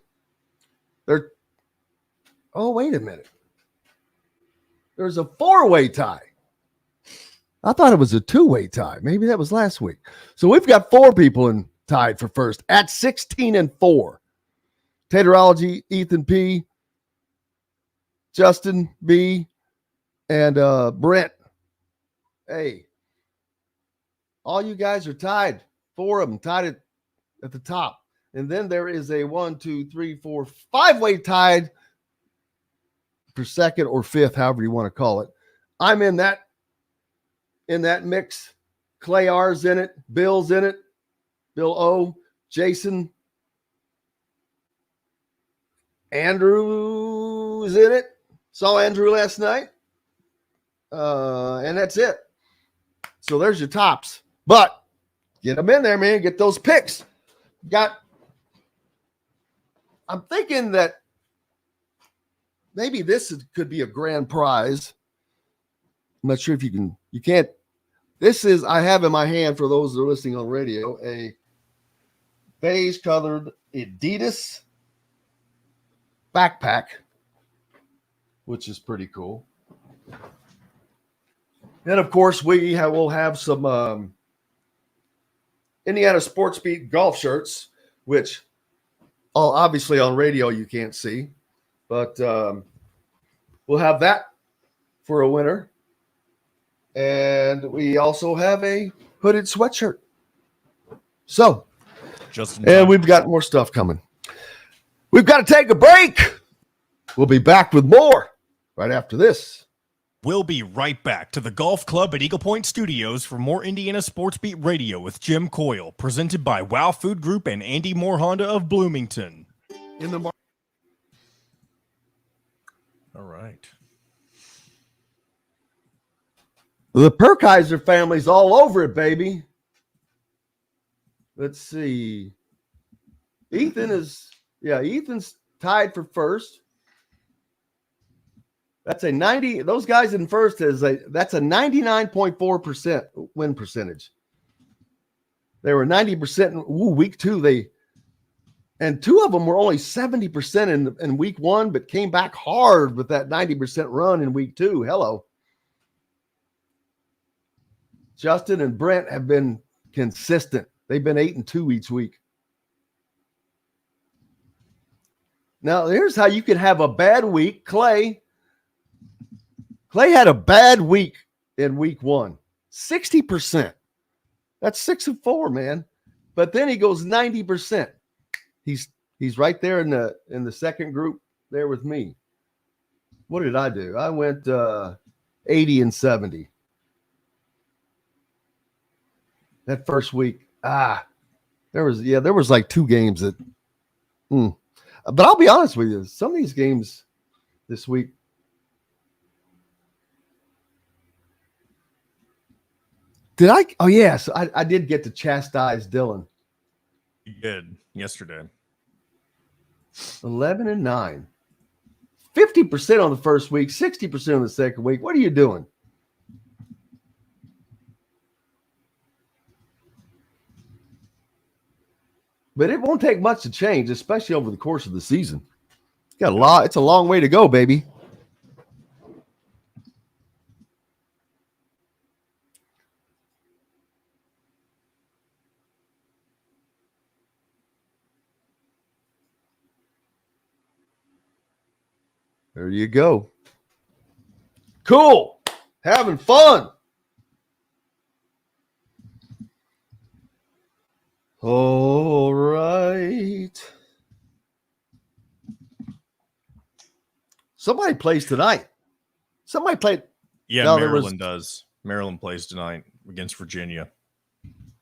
F: Oh, wait a minute. There's a 4-way tie. I thought it was a 2-way tie. Maybe that was last week. So we've got 4 people tied for first at 16-4. Taterology, Ethan P, Justin B, and Brent. Hey, all you guys are tied. 4 of them tied at the top. And then there is a 1, 2, 3, 4, 5-way tied for second or fifth, however you want to call it. I'm in that mix. Clay R's in it. Bill's in it. Bill O. Jason. Andrew's in it. Saw Andrew last night. And that's it. So there's your tops. But get them in there, man. Get those picks. I'm thinking that maybe this could be a grand prize. I'm not sure if you can't. This is, I have in my hand, for those that are listening on radio, a beige colored Adidas backpack, which is pretty cool. And of course, we'll have some Indiana Sports Beat golf shirts, which obviously on radio you can't see, but we'll have that for a winner. And we also have a hooded sweatshirt. So, and we've got more stuff coming. We've got to take a break. We'll be back with more right after this.
A: We'll be right back to the Golf Club at Eagle Point Studios for more Indiana Sports Beat Radio with Jim Coyle, presented by Wow Food Group and Andy Moore Honda of Bloomington. All right.
F: The Perkaiser family's all over it, baby. Let's see. Ethan's tied for first. That's a 90. Those guys in first that's a 99.4% win percentage. They were 90% in week 2. And 2 of them were only 70% in week 1, but came back hard with that 90% run in week 2. Hello. Justin and Brent have been consistent. They've been 8-2 each week. Now, here's how you could have a bad week. Clay had a bad week in week 1. 60%. That's 6-4, man. But then he goes 90%. He's right there in the second group there with me. What did I do? I went 80-70. That first week, there was like 2 games that, but I'll be honest with you, some of these games this week, I did get to chastise Dylan.
A: You did yesterday.
F: 11-9, 50% on the first week, 60% on the second week. What are you doing? But it won't take much to change, especially over the course of the season. Got a lot. It's a long way to go, baby. There you go. Cool. Having fun. All right. Somebody plays tonight. Somebody played.
A: Yeah,
F: No,
A: Maryland does. Maryland plays tonight against Virginia.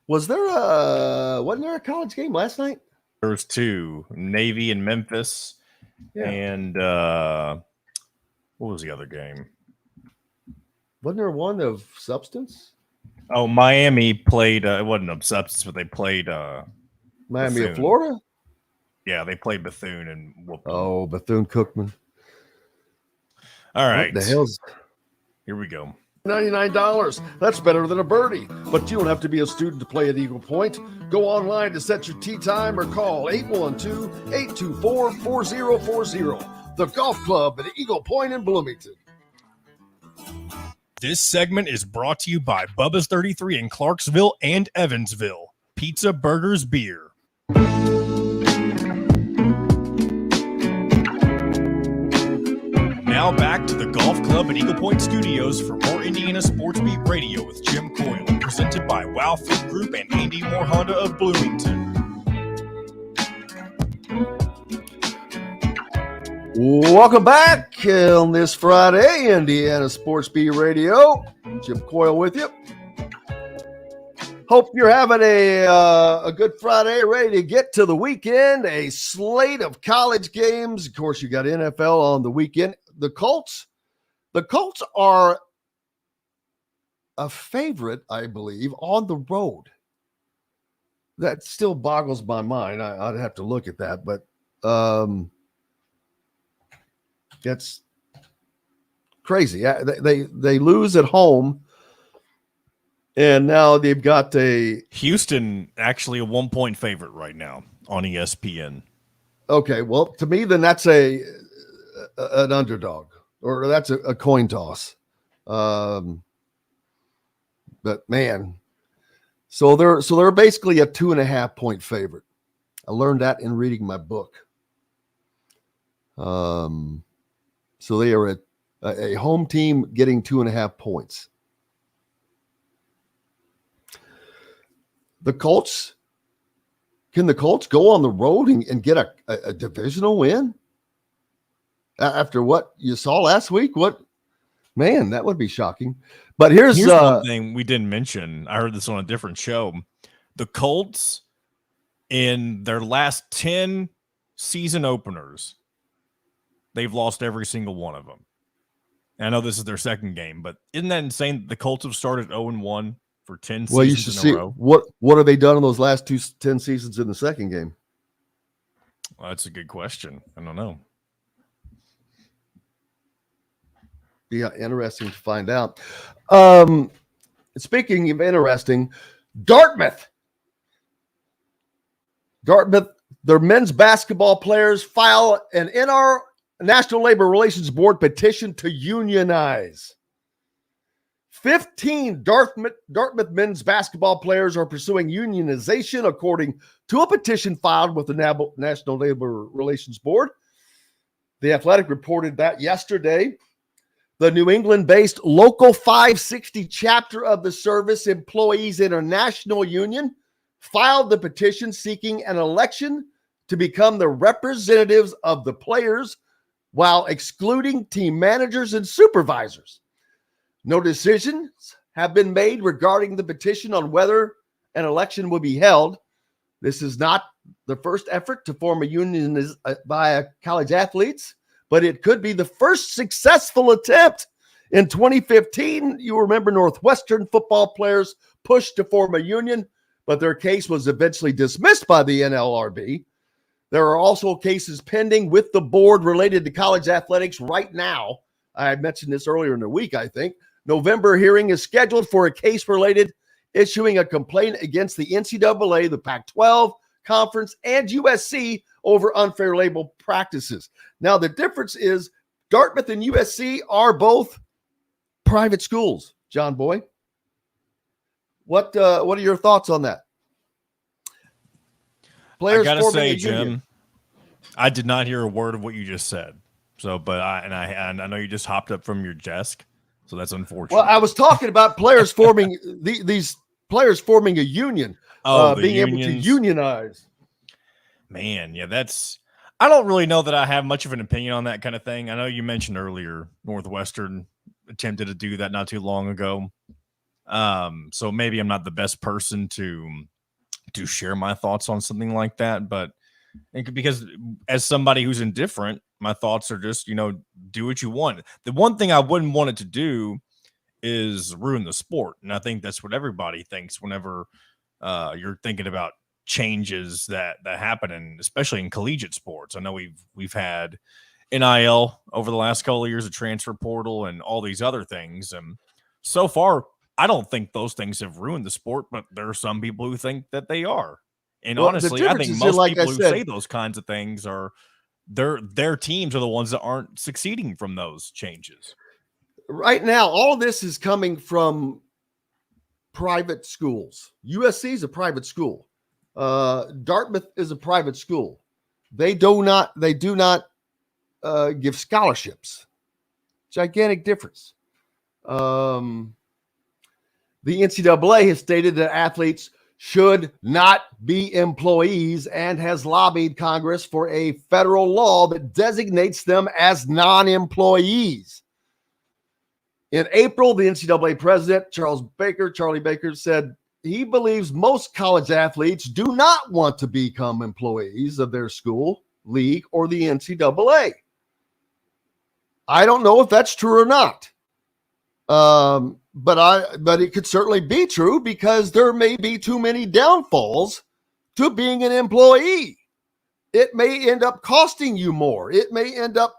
F: Wasn't there a college game last night?
A: There was 2, Navy and Memphis.
F: Yeah.
A: And what was the other game?
F: Wasn't there one of substance?
A: Oh, Miami played. It wasn't of substance, but they played.
F: Miami
A: Bethune.
F: of Florida?
A: Yeah, they played Bethune and whooped them.
F: Oh, Bethune-Cookman.
A: All right.
F: What the hell's
A: Here we go.
F: $99. That's better than a birdie. But you don't have to be a student to play at Eagle Point. Go online to set your tee time or call 812-824-4040. The golf club at Eagle Point in Bloomington.
A: This segment is brought to you by Bubba's 33 in Clarksville and Evansville. Pizza, burgers, beer. Now back to the golf club at Eagle Point Studios for more Indiana Sports Beat Radio with Jim Coyle, presented by Wow Food Group and Andy Moore Honda of Bloomington.
F: Welcome back on this Friday, Indiana Sports Beat Radio. Jim Coyle with you. Hope you're having a good Friday, ready to get to the weekend. A slate of college games. Of course, you got NFL on the weekend. The Colts are a favorite, I believe, on the road. That still boggles my mind. I'd have to look at that, but that's crazy. They lose at home, and now they've got
A: Houston actually a 1-point favorite right now on ESPN.
F: Okay, well, to me, then that's an underdog, or that's a coin toss. But man, so they're basically a 2.5-point favorite. I learned that in reading my book. So they are a home team getting 2.5 points. The Colts, can the Colts go on the road and get a divisional win? After what you saw last week? Man, that would be shocking. But here's
A: one thing we didn't mention. I heard this on a different show. The Colts, in their last 10 season openers, they've lost every single one of them. And I know this is their second game, but isn't that insane? The Colts have started 0-1 for 10 seasons
F: you should see
A: a row.
F: What have they done in those last 10 seasons in the second game?
A: Well, that's a good question. I don't know.
F: Yeah, interesting to find out. Speaking of interesting, Dartmouth, their men's basketball players file an NR National Labor Relations Board petition to unionize. 15 Dartmouth men's basketball players are pursuing unionization, according to a petition filed with the National Labor Relations Board. The Athletic reported that yesterday. The New England-based Local 560 chapter of the Service Employees International Union filed the petition seeking an election to become the representatives of the players while excluding team managers and supervisors. No decisions have been made regarding the petition on whether an election will be held. This is not the first effort to form a union by college athletes, but it could be the first successful attempt. In 2015, you remember Northwestern football players pushed to form a union, but their case was eventually dismissed by the NLRB. There are also cases pending with the board related to college athletics right now. I mentioned this earlier in the week, I think. November hearing is scheduled for a case related issuing a complaint against the NCAA, the Pac-12, Conference and USC over unfair label practices. Now, the difference is Dartmouth and USC are both private schools. John Boy, what are your thoughts on that?
A: I gotta say, Jim, I did not hear a word of what you just said. So, but I know you just hopped up from your desk, so that's unfortunate.
F: Well, I was talking about players forming these players forming a union, being able to unionize.
A: Man, yeah, I don't really know that I have much of an opinion on that kind of thing. I know you mentioned earlier Northwestern attempted to do that not too long ago. So maybe I'm not the best person to share my thoughts on something like that, but because as somebody who's indifferent, my thoughts are just, do what you want. The one thing I wouldn't want it to do is ruin the sport. And I think that's what everybody thinks whenever you're thinking about changes that happen, and especially in collegiate sports. I know we've had NIL over the last couple of years, a transfer portal and all these other things. And so far, I don't think those things have ruined the sport, but there are some people who think that they are. And honestly, I think most people who say those kinds of things are their teams are the ones that aren't succeeding from those changes.
F: Right now, all of this is coming from private schools. USC is a private school. Dartmouth is a private school. They do not give scholarships. Gigantic difference. The NCAA has stated that athletes should not be employees and has lobbied Congress for a federal law that designates them as non-employees. In April, the NCAA president, Charlie Baker, said he believes most college athletes do not want to become employees of their school, league, or the NCAA. I don't know if that's true or not. But it could certainly be true because there may be too many downfalls to being an employee. It may end up costing you more. It may end up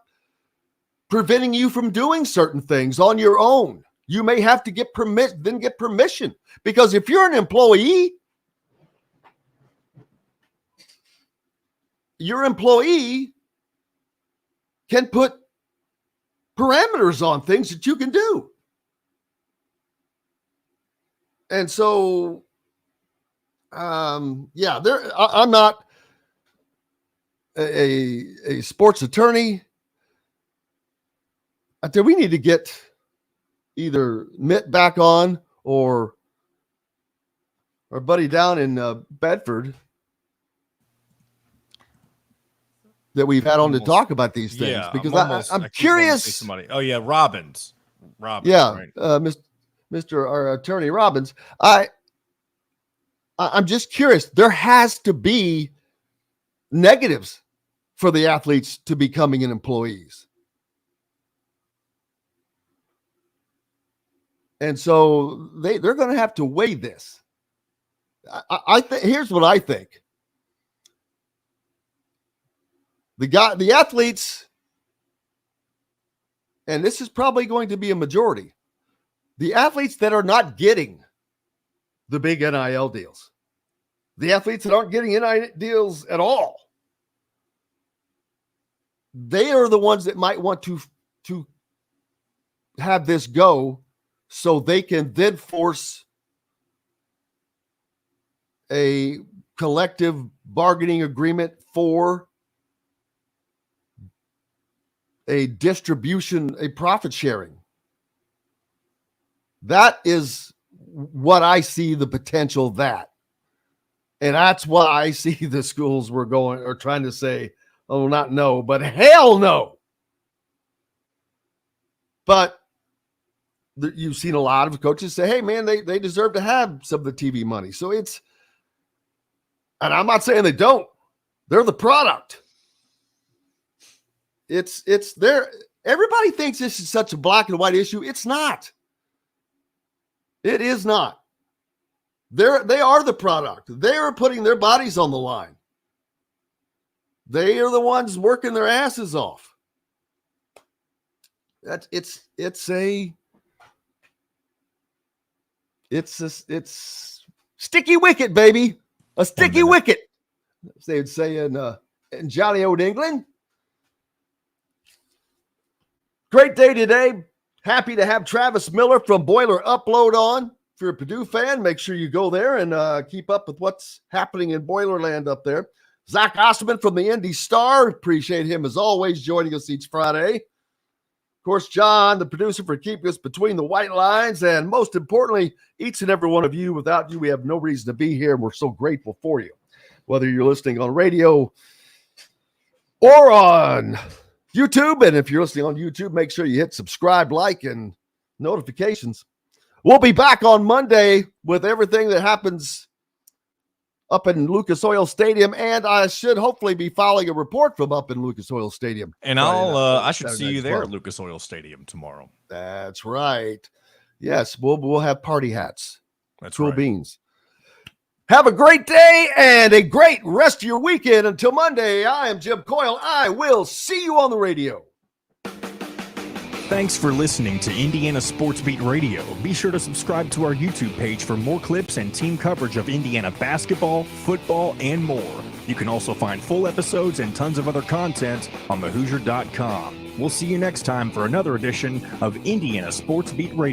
F: preventing you from doing certain things on your own. You may have to get permission, because if you're an employee, your employee can put parameters on things that you can do. And so, I'm not a sports attorney. I think we need to get either Mitt back on or our buddy down in Bedford that we've had on to talk about these things, because I'm curious.
A: Oh yeah, Robbins.
F: Yeah,
A: right.
F: Mr. our attorney Robbins. I'm just curious. There has to be negatives for the athletes to becoming an employees. And so they're going to have to weigh this. I think here's what I think. The athletes, and this is probably going to be a majority, the athletes that are not getting the big NIL deals, the athletes that aren't getting NIL deals at all, they are the ones that might want to have this go, so they can then force a collective bargaining agreement for a distribution, a profit sharing. That is what I see the potential of that. And that's why I see the schools were going or trying to say, oh, not no, but hell no. But you've seen a lot of coaches say, hey, man, they deserve to have some of the TV money. So it's, and I'm not saying they don't. They're the product. It's there. Everybody thinks this is such a black and white issue. It's not. It is not. They are the product. They are putting their bodies on the line. They are the ones working their asses off. It's sticky wicket, baby. A sticky wicket. as they would say in Johnny Old England. Great day today. Happy to have Travis Miller from Boiler Upload on. If you're a Purdue fan, make sure you go there and keep up with what's happening in Boilerland up there. Zach Osterman from the Indy Star. Appreciate him as always joining us each Friday. Of course, John, the producer, for keeping us between the white lines. And most importantly, each and every one of you. Without you, we have no reason to be here. And we're so grateful for you. Whether you're listening on radio or on YouTube. And if you're listening on YouTube, make sure you hit subscribe, like, and notifications. We'll be back on Monday with everything that happens up in Lucas Oil Stadium, and I should hopefully be filing a report from up in Lucas Oil Stadium.
A: And I should see you there at Lucas Oil Stadium tomorrow.
F: That's right. Yes, we'll have party hats.
A: That's
F: cool
A: right.
F: Beans. Have a great day and a great rest of your weekend. Until Monday, I am Jim Coyle. I will see you on the radio.
A: Thanks for listening to Indiana Sports Beat Radio. Be sure to subscribe to our YouTube page for more clips and team coverage of Indiana basketball, football, and more. You can also find full episodes and tons of other content on thehoosier.com. We'll see you next time for another edition of Indiana Sports Beat Radio.